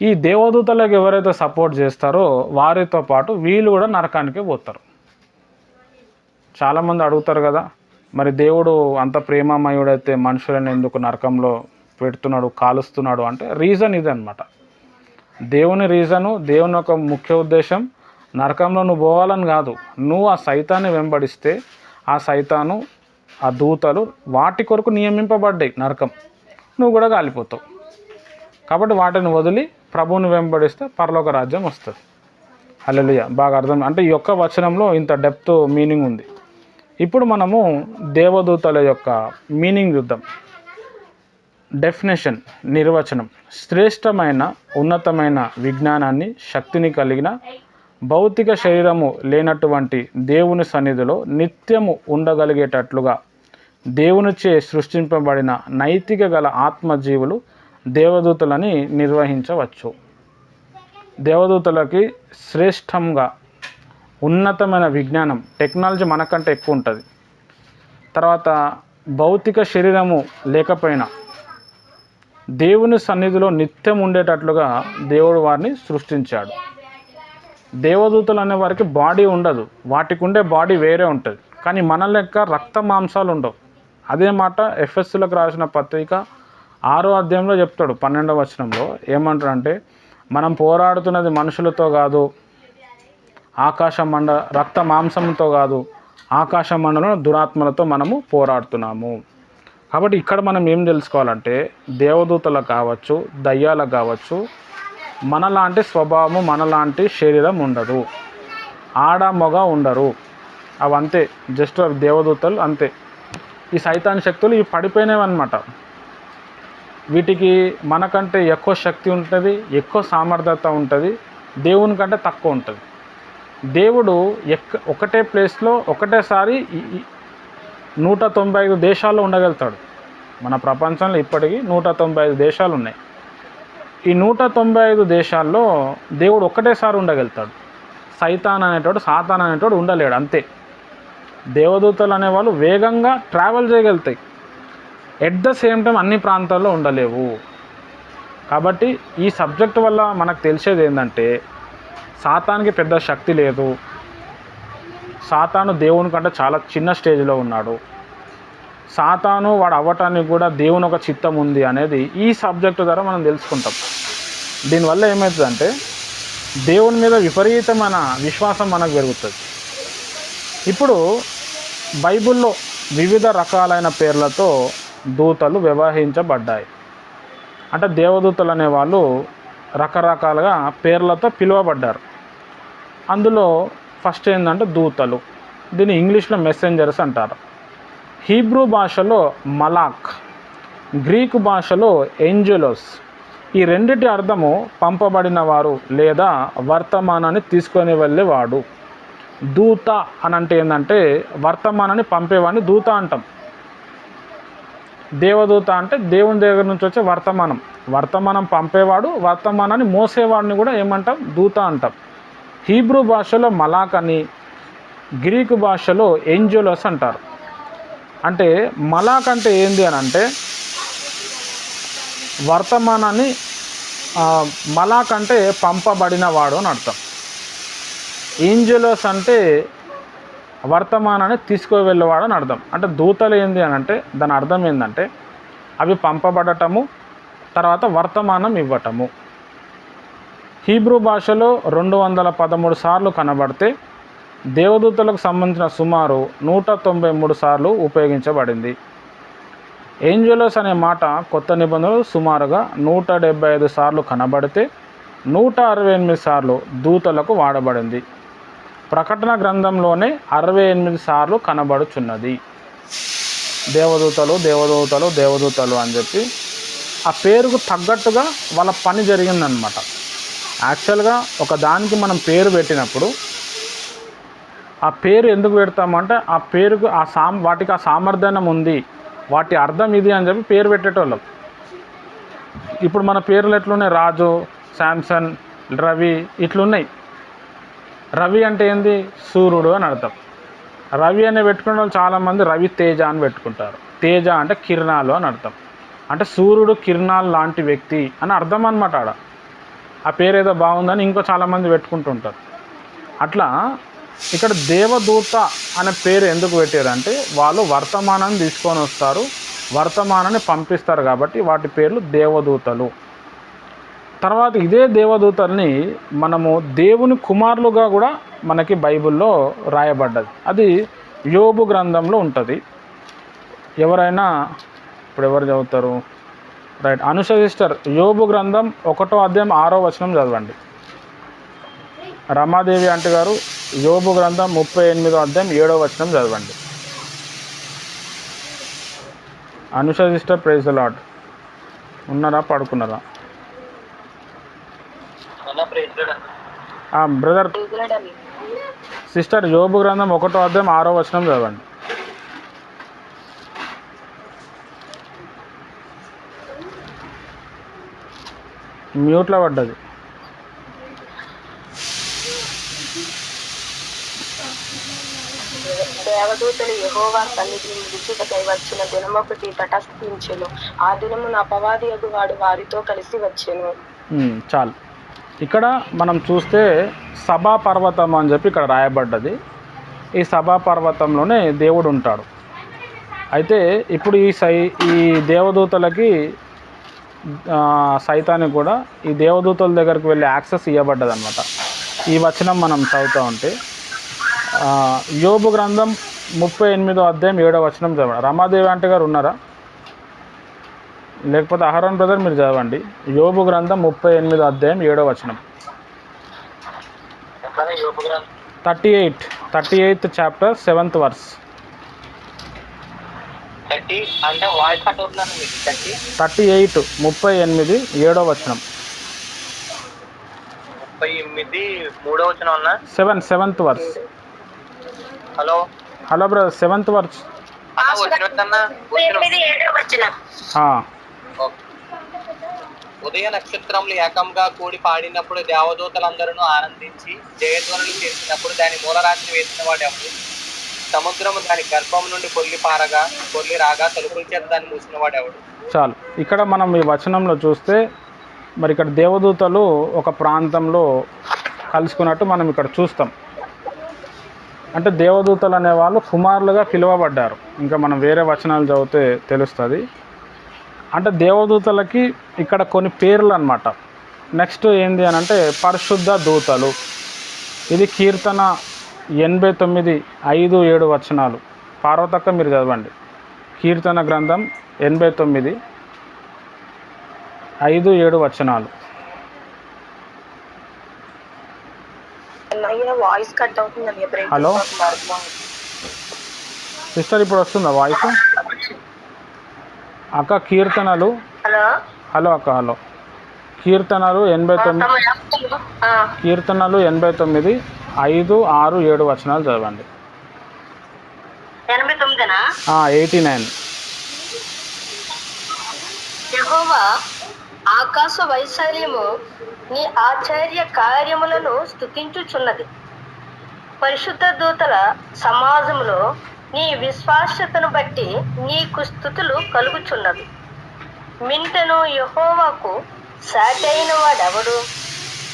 ఈ దేవదూతలకు ఎవరైతే సపోర్ట్ చేస్తారో వారితో పాటు వీళ్ళు కూడా నరకానికి పోతారు. చాలామంది అడుగుతారు కదా, మరి దేవుడు అంత ప్రేమమయుడైతే మనుషులను ఎందుకు నరకంలో పెడుతున్నాడు, కాలుస్తున్నాడు అంటే రీజన్ ఇదన్నమాట. దేవుని రీజను, దేవుని యొక్క ముఖ్య ఉద్దేశం నరకంలో నువ్వు పోవాలని కాదు. నువ్వు ఆ సైతాన్ని వెంబడిస్తే ఆ సైతాను, ఆ దూతలు వాటి కొరకు నియమింపబడ్డాయి నరకం, నువ్వు కూడా కాలిపోతావు. కాబట్టి వాటిని వదిలి ప్రభువుని వెంబడిస్తే పరలోక రాజ్యం వస్తుంది. హల్లెలూయా. బాగా అర్థం, అంటే ఈ యొక్క వచనంలో ఇంత డెప్త్ మీనింగ్ ఉంది. ఇప్పుడు మనము దేవదూతల యొక్క మీనింగ్ చూద్దాం. డెఫినేషన్, నిర్వచనం: శ్రేష్టమైన ఉన్నతమైన విజ్ఞానాన్ని, శక్తిని కలిగిన భౌతిక శరీరము లేనటువంటి దేవుని సన్నిధిలో నిత్యము ఉండగలిగేటట్లుగా దేవునిచే సృష్టింపబడిన నైతిక గల ఆత్మజీవులు దేవదూతలని నిర్వహించవచ్చు. దేవదూతలకి శ్రేష్టంగా ఉన్నతమైన విజ్ఞానం, టెక్నాలజీ మనకంటే ఎక్కువ ఉంటుంది. తర్వాత భౌతిక శరీరము లేకపోయినా దేవుని సన్నిధిలో నిత్యం ఉండేటట్లుగా దేవుడు వారిని సృష్టించాడు. దేవదూతలు అనే వారికి బాడీ ఉండదు, వాటికి ఉండే బాడీ వేరే ఉంటుంది. కానీ మన లెక్క రక్త మాంసాలు ఉండవు. అదే మాట ఎఫెస్సులకు రాసిన పత్రిక 6వ అధ్యాయంలో చెప్తాడు. 12వ వచనంలో ఏమంటాడంటే, మనం పోరాడుతున్నది మనుషులతో కాదు, ఆకాశ రక్త మాంసంతో కాదు, ఆకాశ మండలంలో దురాత్మలతో మనము పోరాడుతున్నాము. కాబట్టి ఇక్కడ మనం ఏం తెలుసుకోవాలంటే దేవదూతలకు కావచ్చు, దయ్యాలకు కావచ్చు, మనలాంటి స్వభావము, మనలాంటి శరీరం ఉండదు. ఆడ మగ ఉండరు. అవంతే, జస్ట్ అవి దేవదూతలు అంతే. ఈ సైతాన్ శక్తులు ఇవి పడిపోయినవి అన్నమాట. వీటికి మనకంటే ఎక్కువ శక్తి ఉంటుంది, ఎక్కువ సామర్థ్యత ఉంటుంది, దేవుని కంటే తక్కువ ఉంటుంది. దేవుడు ఒకటే ప్లేస్లో ఒకటేసారి 195 దేశాల్లో ఉండగలుగుతాడు. మన ప్రపంచంలో ఇప్పటికీ 195 దేశాలు ఉన్నాయి. ఈ 195 దేశాల్లో దేవుడు ఒక్కటేసారి ఉండగలుగుతాడు. సాతాన్ అనేటోడు ఉండలేడు, అంతే. దేవదూతలు అనేవాళ్ళు వేగంగా ట్రావెల్ చేయగలుగుతాయి, ఎట్ ద సేమ్ టైం అన్ని ప్రాంతాల్లో ఉండలేవు. కాబట్టి ఈ సబ్జెక్ట్ వల్ల మనకు తెలిసేది ఏంటంటే సాతానికి పెద్ద శక్తి లేదు. సాతాను దేవుని కంటే చాలా చిన్న స్టేజ్లో ఉన్నాడు. సాతాను వాడు అవ్వటానికి కూడా దేవుని ఒక చిత్తం ఉంది అనేది ఈ సబ్జెక్టు ద్వారా మనం తెలుసుకుంటాం. దీనివల్ల ఏమవుతుందంటే దేవుని మీద విపరీతమైన విశ్వాసం మనకు పెరుగుతుంది. ఇప్పుడు బైబిల్లో వివిధ రకాలైన పేర్లతో దూతలు వ్యవహరించబడ్డాయి. అంటే దేవదూతలు అనేవాళ్ళు రకరకాలుగా పేర్లతో పిలువబడ్డారు. అందులో ఫస్ట్ ఏంటంటే దూతలు. దీన్ని ఇంగ్లీష్లో మెసెంజర్స్ అంటారు. హీబ్రూ భాషలో మలాక్, గ్రీకు భాషలో ఏంజెలోస్. ఈ రెండిటి అర్థము పంపబడిన వారు లేదా వర్తమానాన్ని తీసుకొని వెళ్ళేవాడు. దూత అని అంటే ఏంటంటే వర్తమానాన్ని పంపేవాడిని దూత అంటాం. దేవదూత అంటే దేవుని దగ్గర నుంచి వచ్చే వర్తమానం పంపేవాడు, వర్తమానాన్ని మోసేవాడిని కూడా ఏమంటాం? దూత అంటాం. హీబ్రూ భాషలో మలాక్ అని, గ్రీకు భాషలో ఏంజెలోస్ అంటారు. అంటే మలాక్ అంటే ఏంది అని అంటే వర్తమానాన్ని, మలాక్ అంటే పంపబడిన వాడు అని అర్థం. ఏంజెలోస్ అంటే వర్తమానాన్ని తీసుకువెళ్ళేవాడు అని అర్థం. అంటే దూతలు ఏంది అని అంటే దాని అర్థం ఏంటంటే అవి పంపబడటము, తర్వాత వర్తమానం ఇవ్వటము. హీబ్రూ భాషలో 213 సార్లు కనబడితే దేవదూతలకు సంబంధించిన సుమారు 193 సార్లు ఉపయోగించబడింది. ఏంజెలోస్ అనే మాట కొత్త నిబంధనలు సుమారుగా 175 సార్లు కనబడితే 168 సార్లు దూతలకు వాడబడింది. ప్రకటన గ్రంథంలోనే 68 సార్లు కనబడుచున్నది. దేవదూతలు దేవదూతలు దేవదూతలు అని చెప్పి ఆ పేరుకు తగ్గట్టుగా వాళ్ళ పని జరిగిందనమాట. యాక్చువల్గా ఒక దానికి మనం పేరు పెట్టినప్పుడు ఆ పేరు ఎందుకు పెడతామంటే ఆ పేరుకు వాటికి ఆ సామర్థ్యం ఉంది, వాటి అర్థం ఇది అని చెప్పి పేరు పెట్టేటోళ్ళం. ఇప్పుడు మన పేర్లు ఎట్లున్నాయి? రాజు, శాంసన్, రవి ఇట్లున్నాయి. రవి అంటే ఏంది? సూర్యుడు అని అర్థం. రవి అనే పెట్టుకునే వాళ్ళు చాలామంది రవి తేజ అని పెట్టుకుంటారు. తేజ అంటే కిరణాలు అని అర్థం. అంటే సూర్యుడు కిరణాలు లాంటి వ్యక్తి అని అర్థం అన్నమాట. ఆ పేరు ఏదో బాగుందని ఇంకో చాలామంది పెట్టుకుంటుంటారు. అట్లా ఇక్కడ దేవదూత అనే పేరు ఎందుకు పెట్టారంటే వాళ్ళు వర్తమానాన్ని తీసుకొని వస్తారు, వర్తమానాన్ని పంపిస్తారు కాబట్టి వాటి పేర్లు దేవదూతలు. తర్వాత ఇదే దేవదూతల్ని మనము దేవుని కుమారులుగా కూడా మనకి బైబిల్లో రాయబడ్డది. అది యోబు గ్రంథంలో ఉంటుంది. ఎవరైనా ఇప్పుడు ఎవరు చదువుతారు? రైట్, అనుష సిస్టర్ యోబు గ్రంథం 1వ అధ్యాయం 6వ వచనం చదవండి. రమాదేవి ఆంటీ గారు యోబు గ్రంథం 38వ అధ్యాయం 7వ వచనం చదవండి. Anusha sister praise the Lord. ఉన్నారా? పడుకున్నారా? బ్రదర్ సిస్టర్ యోబు గ్రంథం 1వ అధ్యాయం 6వ వచనం చదవండి. మ్యూట్లో పడ్డది. దేవదూతలు యెహోవా సన్నిధిని విడిచుటకై వచ్చిన దినమొకటి తటస్థించెను. ఆ దినమున అపవాది వాడు వారితో కలిసి వచ్చెను. చాలు. ఇక్కడ మనం చూస్తే సభా పర్వతం అని చెప్పి ఇక్కడ రాయబడ్డది. ఈ సభా పర్వతంలోనే దేవుడు ఉంటాడు. అయితే ఇప్పుడు ఈ దేవదూతలకి సైతానికి కూడా ఈ దేవదూతల దగ్గరికి వెళ్ళే యాక్సెస్ ఇవ్వబడ్డది అనమాట. ఈ వచనం మనం చదువుతూ ఉంటే యోబు గ్రంథం 38వ అధ్యాయం 7వ వచనం చదవండి. రమాదేవి అంటే గారు ఉన్నారా? లేకపోతే అహరోన్ బ్రదర్ మీరు చదవండి. యోబు గ్రంథం 38వ అధ్యాయం 7వ వచనం. 38th chapter 7th verse. 38 38 7వ వచనం. 7th verse. Hello brother, 7th verse. ఉదయ నక్షత్రములు ఏకంగా కూడి పాడినప్పుడు దేవదూతలందరూ ఆనందించి జయధ్వనులు చేసినప్పుడు దాని మూలరాశిని వేసిన వాడెవడు? సముద్రము దాని గర్భం నుండి పొర్లి రాగా తలుపుల చేత దాన్ని మూసిన వాడెవడు? చాలు. ఇక్కడ మనం ఈ వచనంలో చూస్తే మరి ఇక్కడ దేవదూతలు ఒక ప్రాంతంలో కలుసుకున్నట్టు మనం ఇక్కడ చూస్తాం. అంటే దేవదూతలు అనేవాళ్ళు కుమారులుగా పిలువబడ్డారు. ఇంకా మనం వేరే వచనాలు చదివితే తెలుస్తుంది. అంటే దేవదూతలకి ఇక్కడ కొన్ని పేర్లు అన్నమాట. నెక్స్ట్ ఏంది అని అంటే పరిశుద్ధ దూతలు. ఇది కీర్తన 89 5, 7 వచనాలు. పార్వతక్క మీరు చదవండి. కీర్తన గ్రంథం 89 5, 7 వచనాలు. వాయిస్ కట్ అవుతుందండి. హలో సిస్టర్, ఇప్పుడు వస్తుందా వాయిస్? అక్క కీర్తనలు. హలో అక్క. హలో కీర్తనలు 89 5, 6, 7 వచనాలు చదవండి. 89. యెహోవా ఆకాశ వైశాల్యము నీ ఆశ్చర్య కార్యములను స్తుతించుచున్నది. పరిశుద్ధ దూతల సమాజంలో నీ విశ్వాస్యతను బట్టి నీకు స్తుతులు కలుగుచున్నవి. మింటను యెహోవాకు సాటి అయిన వాడెవడు?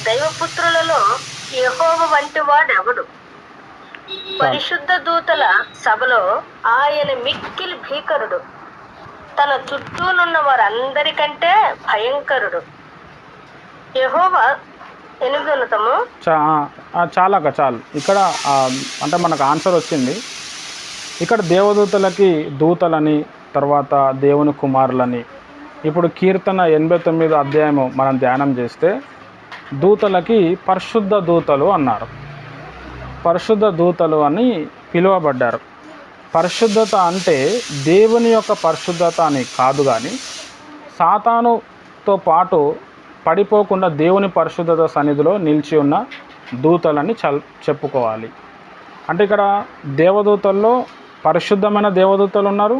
దైవపుత్రులలో యెహోవా వంటి వాడెవడు? పరిశుద్ధ దూతల సభలో ఆయన మిక్కిలి భీకరుడు. తన చుట్టూనున్న వారందరికంటే భయంకరుడు. యెహోవా ఎనుగొనుతము. చాలా చాలు. ఇక్కడ అంటే మనకు ఆన్సర్ వచ్చింది. ఇక్కడ దేవదూతలకి దూతలని, తర్వాత దేవుని కుమారులని. ఇప్పుడు కీర్తన 89వ అధ్యాయము మనం ధ్యానం చేస్తే దూతలకి పరిశుద్ధ దూతలు అన్నారు. పరిశుద్ధ దూతలు అని పిలువబడ్డారు. పరిశుద్ధత అంటే దేవుని యొక్క పరిశుద్ధత అని కాదు, కానీ సాతానుతో పాటు పడిపోకుండా దేవుని పరిశుద్ధత సన్నిధిలో నిలిచి ఉన్న దూతలని చెప్పుకోవాలి. అంటే ఇక్కడ దేవదూతల్లో పరిశుద్ధమైన దేవదూతలు ఉన్నారు,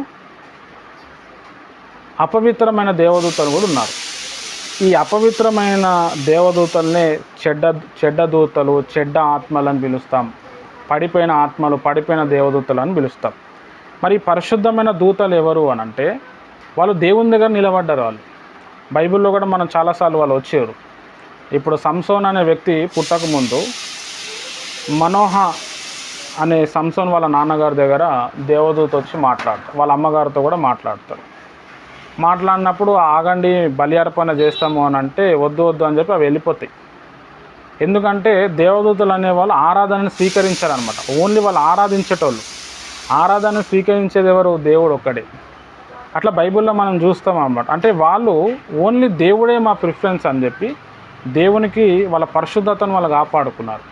అపవిత్రమైన దేవదూతలు కూడా ఉన్నారు. ఈ అపవిత్రమైన దేవదూతలనే చెడ్డ దూతలు, చెడ్డ ఆత్మలను పిలుస్తాం. పడిపోయిన ఆత్మలు, పడిపోయిన దేవదూతలను పిలుస్తాం. మరి పరిశుద్ధమైన దూతలు ఎవరు అని అంటే వాళ్ళు దేవుని దగ్గర నిలబడ్డారు. వాళ్ళు బైబిల్లో కూడా మనం చాలాసార్లు వాళ్ళు వచ్చారు. ఇప్పుడు సంసోన్ అనే వ్యక్తి పుట్టకముందు మనోహ అనే సంసోన్ వాళ్ళ నాన్నగారి దగ్గర దేవదూత వచ్చి మాట్లాడతారు. వాళ్ళ అమ్మగారితో కూడా మాట్లాడతారు. మాట్లాడినప్పుడు ఆగండి, బలి అర్పణ చేస్తాము అని అంటే వద్దు అని చెప్పి అవి వెళ్ళిపోతాయి. ఎందుకంటే దేవదూతలు అనేవాళ్ళు ఆరాధనను స్వీకరించారనమాట. ఓన్లీ వాళ్ళు ఆరాధించేటోళ్ళు. ఆరాధన స్వీకరించేది ఎవరు? దేవుడు ఒక్కడే. అట్లా బైబిల్లో మనం చూస్తాం అన్నమాట. అంటే వాళ్ళు ఓన్లీ దేవుడే మా ప్రిఫరెన్స్ అని చెప్పి దేవునికి వాళ్ళ పరిశుద్ధతను వాళ్ళు కాపాడుకున్నారు.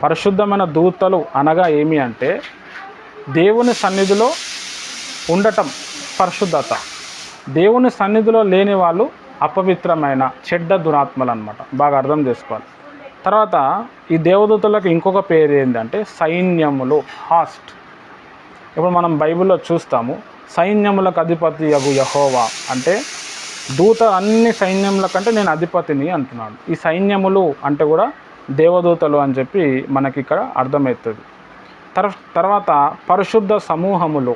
పరిశుద్ధమైన దూతలు అనగా ఏమి అంటే దేవుని సన్నిధిలో ఉండటం పరిశుద్ధత. దేవుని సన్నిధిలో లేని వాళ్ళు అపవిత్రమైన చెడ్డ దురాత్మలు అన్నమాట. బాగా అర్థం చేసుకోవాలి. తర్వాత ఈ దేవదూతలకు ఇంకొక పేరు ఏంటంటే సైన్యములు, హాస్ట్. ఇప్పుడు మనం బైబిల్లో చూస్తాము, సైన్యములకు అధిపతి యగు యెహోవా అంటే దూత అన్ని సైన్యముల కంటే నేను అధిపతిని అంటున్నాడు. ఈ సైన్యములు అంటే కూడా దేవదూతలు అని చెప్పి మనకి ఇక్కడ అర్థమవుతుంది. తర్వాత పరిశుద్ధ సమూహములు.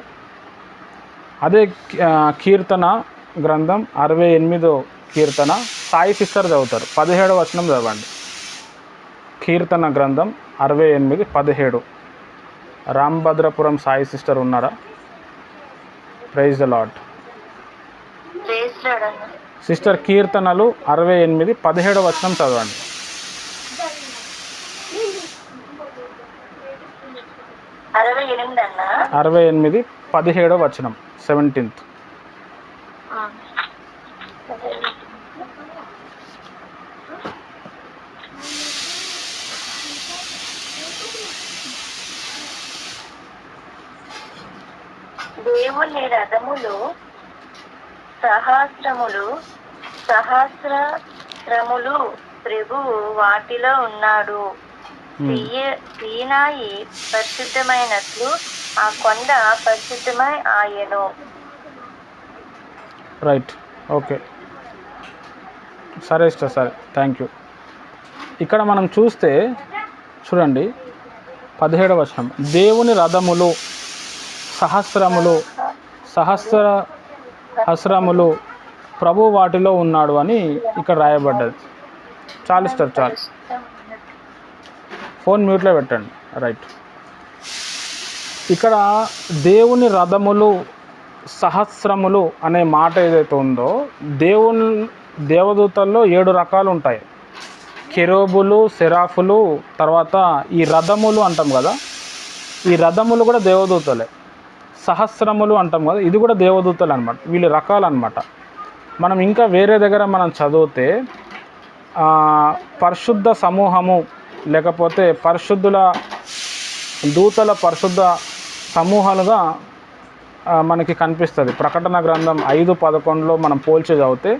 అదే కీర్తన గ్రంథం 68వ కీర్తన సాయి సిస్టర్ చదువుతారు. 17వ వచనం చదవండి. కీర్తన గ్రంథం 68, 17. రాంభద్రపురం సాయి సిస్టర్ ఉన్నారా? Praise the Lord. సిస్టర్ కీర్తనలు 68, 17వ వచనం చదవండి. 68 68 అన్న 68 17వ వచనం 17th. దేవుని రథములు సహస్రములు ప్రభువు వాటిలో ఉన్నాడు. సీనాయి పరిశుద్ధమైనట్లు ఆ కొండ పరిశుద్ధమై ఆయను. రైట్, ఓకే, సరే సిస్టర్, సరే, థ్యాంక్ యూ. ఇక్కడ మనం చూస్తే చూడండి 17వ వచనం, దేవుని రథములు సహస్రములు ప్రభు వాటిలో ఉన్నాడు అని ఇక్కడ రాయబడ్డది. చాలు సిస్టర్, చాలు, ఫోన్ మ్యూట్లో పెట్టండి. రైట్, ఇక్కడ దేవుని రథములు సహస్రములు అనే మాట ఏదైతే ఉందో, దేవదూతల్లో 7 రకాలు ఉంటాయి. కెరూబులు, సెరాఫులు, తర్వాత ఈ రథములు అంటాం కదా, ఈ రథములు కూడా దేవదూతలే. సహస్రములు అంటాం కదా, ఇది కూడా దేవదూతలు అనమాట. వీళ్ళు రకాలు అనమాట. మనం ఇంకా వేరే దగ్గర మనం చదివితే పరిశుద్ధ సమూహము, లేకపోతే పరిశుద్ధుల దూతల పరిశుద్ధ సమూహాలుగా మనకి కనిపిస్తుంది. ప్రకటన గ్రంథం 5:11లో మనం పోల్చి చదివితే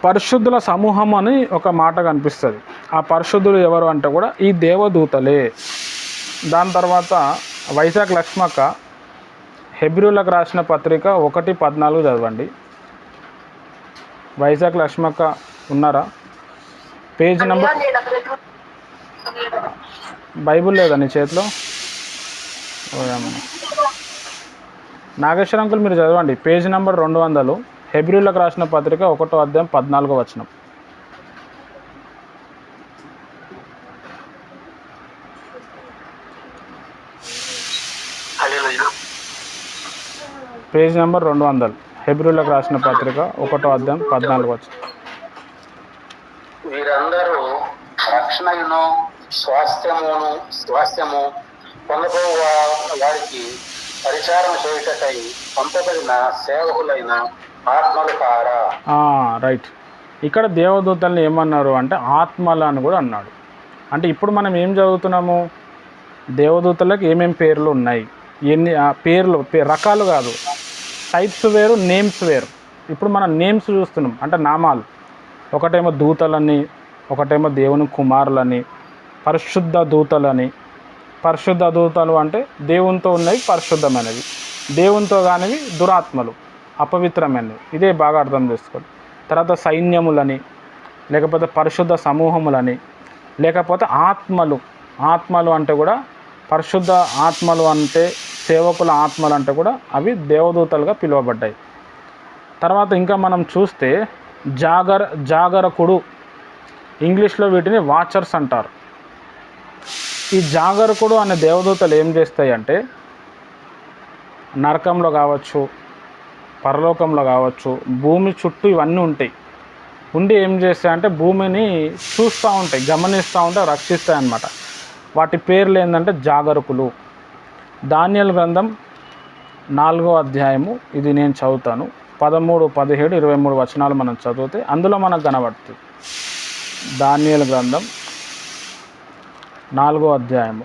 పరిశుద్ధుల సమూహం అని ఒక మాట కనిపిస్తుంది. ఆ పరిశుద్ధులు ఎవరు అంటే కూడా ఈ దేవదూతలే. దాని తర్వాత వైజాగ్ లక్ష్మక్క హెబ్రీయులకు రాసిన పత్రిక 1:14 చదవండి. వైజాగ్ లక్ష్మక్క ఉన్నారా? పేజ్ నెంబర్, బైబుల్ లేదా నీ చేతిలో? నాగేశ్వర అంకుల్ మీరు చదవండి, పేజ్ నెంబర్ 200, హెబ్రీయులకు రాసిన పత్రిక 1వ అధ్యాయం 14వ వచనం. పేజ్ నెంబర్ 200, హెబ్రీయులకు రాసిన పత్రిక 1వ అధ్యాయం 14వ వచనం. వీరందరూ రక్షణను స్వాస్థ్యము పొందబో వారికి పరిచారం చేయుటకై పంపబడిన సేవకులైన ఆత్మలు కారా? రైట్, ఇక్కడ దేవదూతల్ని ఏమన్నారు అంటే ఆత్మలు అని కూడా అన్నాడు. అంటే ఇప్పుడు మనం ఏం చదువుతున్నాము, దేవదూతలకు ఏమేమి పేర్లు ఉన్నాయి, ఎన్ని పేర్లు, రకాలు కాదు, టైప్స్ వేరు, నేమ్స్ వేరు. ఇప్పుడు మనం నేమ్స్ చూస్తున్నాం, అంటే నామాలు. ఒకటేమో దూతలని, ఒకటేమో దేవుని కుమారులని, పరిశుద్ధ దూతలని. పరిశుద్ధ దూతలు అంటే దేవునితో ఉన్నవి పరిశుద్ధమైనవి, దేవునితో కానివి దురాత్మలు, అపవిత్రమైనవి. ఇదే బాగా అర్థం చేసుకోండి. తర్వాత సైన్యములని, లేకపోతే పరిశుద్ధ సమూహములని, లేకపోతే ఆత్మలు అంటే కూడా పరిశుద్ధ ఆత్మలు అంటే సేవకుల ఆత్మలు అంటే కూడా అవి దేవదూతలుగా పిలువబడ్డాయి. తర్వాత ఇంకా మనం చూస్తే జాగరకుడు, ఇంగ్లీష్లో వీటిని వాచర్స్ అంటారు. ఈ జాగరకుడు అనే దేవదూతలు ఏం చేస్తాయి అంటే నరకంలో కావచ్చు, పరలోకంలో కావచ్చు, భూమి చుట్టూ ఇవన్నీ ఉంటాయి. ఉండి ఏం చేస్తాయంటే భూమిని చూస్తూ ఉంటాయి, గమనిస్తూ ఉంటాయి, రక్షిస్తాయి అన్నమాట. వాటి పేర్లు ఏంటంటే జాగరకులు. దానియేలు గ్రంథం 4వ అధ్యాయము, ఇది నేను చదువుతాను, 13, 17, 23 వచనాలు మనం చదివితే అందులో మనకు కనబడుతుంది. దానియేలు గ్రంథం 4వ అధ్యాయము,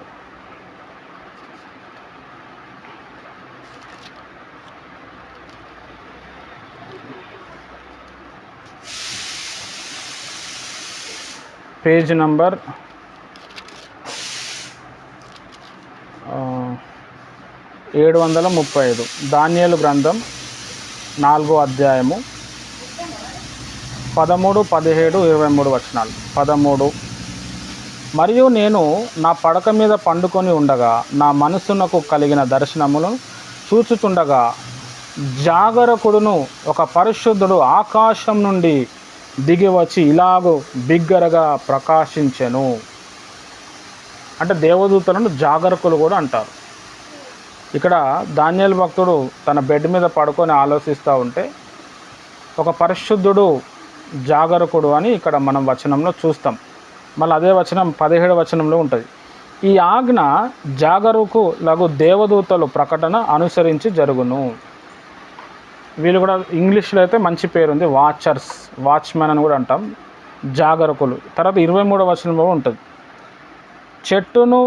పేజ్ నంబర్ 735. దానియేలు గ్రంథం 4వ అధ్యాయము 13, 17, 23 వచనాలు. 13, మరియు నేను నా పడక మీద పండుకొని ఉండగా నా మనస్సునకు కలిగిన దర్శనములను చూచుచుండగా జాగరకుడును ఒక పరిశుద్ధుడు ఆకాశం నుండి దిగి వచ్చి ఇలాగూ బిగ్గరగా ప్రకాశించెను. అంటే దేవదూతలను జాగరకులు కూడా అంటారు. ఇక్కడ దానియేలు భక్తుడు తన బెడ్ మీద పడుకొని ఆలోచిస్తూ ఉంటే ఒక పరిశుద్ధుడు జాగరకుడు అని ఇక్కడ మనం వచనంలో చూస్తాం. మళ్ళీ అదే వచనం 17వ వచనంలో ఉంటుంది. ఈ ఆజ్ఞ జాగరూకులకు దేవదూతలు ప్రకటన అనుసరించి జరుగును. వీళ్ళు కూడా ఇంగ్లీష్లో అయితే మంచి పేరు ఉంది, వాచర్స్, వాచ్మెన్ అని కూడా అంటాం, జాగరూకులు. తర్వాత 23వ వచనంలో ఉంటుంది, చెట్టును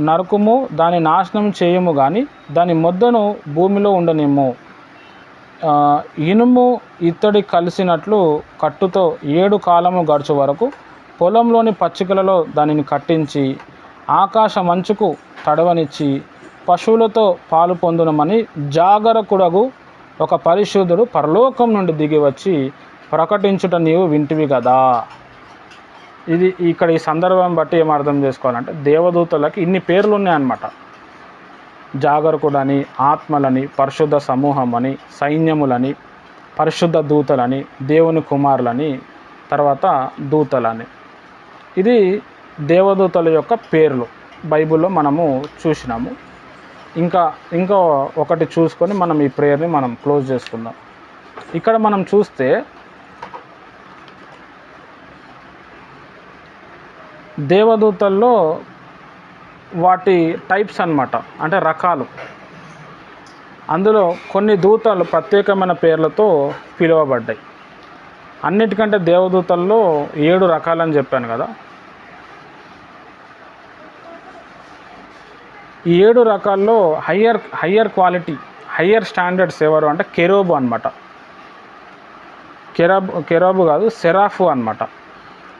నరుకుము, దాని నాశనం చేయము, కానీ దాని మొద్దను భూమిలో ఉండనిమ్ము. ఇనుము ఇత్తడి కలిసినట్లు కట్టుతో 7 కాలము గడుచు వరకు పొలంలోని పచ్చికలలో దానిని కట్టించి ఆకాశ మంచుకు తడవనిచ్చి పశువులతో పాలు పొందునమని జాగరకుడగు ఒక పరిశుద్ధుడు పరలోకం నుండి దిగి వచ్చి ప్రకటించుట నీవు వింటివి కదా. ఇది ఇక్కడ ఈ సందర్భం బట్టి ఏం అర్థం చేసుకోవాలంటే, దేవదూతలకి ఇన్ని పేర్లు ఉన్నాయన్నమాట. జాగరకుడని, ఆత్మలని, పరిశుద్ధ సమూహం అని, సైన్యములని, పరిశుద్ధ దూతలని, దేవుని కుమారులని, తర్వాత దూతలని. ఇది దేవదూతల యొక్క పేర్లు బైబిల్లో మనము చూసినాము. ఇంకా ఒకటి చూసుకొని మనం ఈ ప్రేయర్ని మనం క్లోజ్ చేసుకుందాం. ఇక్కడ మనం చూస్తే దేవదూతల్లో వాటి టైప్స్ అన్నమాట, అంటే రకాలు. అందులో కొన్ని దూతలు ప్రత్యేకమైన పేర్లతో పిలువబడ్డాయి. అన్నిటికంటే దేవదూతల్లో 7 రకాలని చెప్పాను కదా. ఈ 7 రకాల్లో హయ్యర్ క్వాలిటీ, హయ్యర్ స్టాండర్డ్స్ ఎవరు అంటే కెరూబు అనమాట. కెరూబు కాదు, సెరాఫు అనమాట.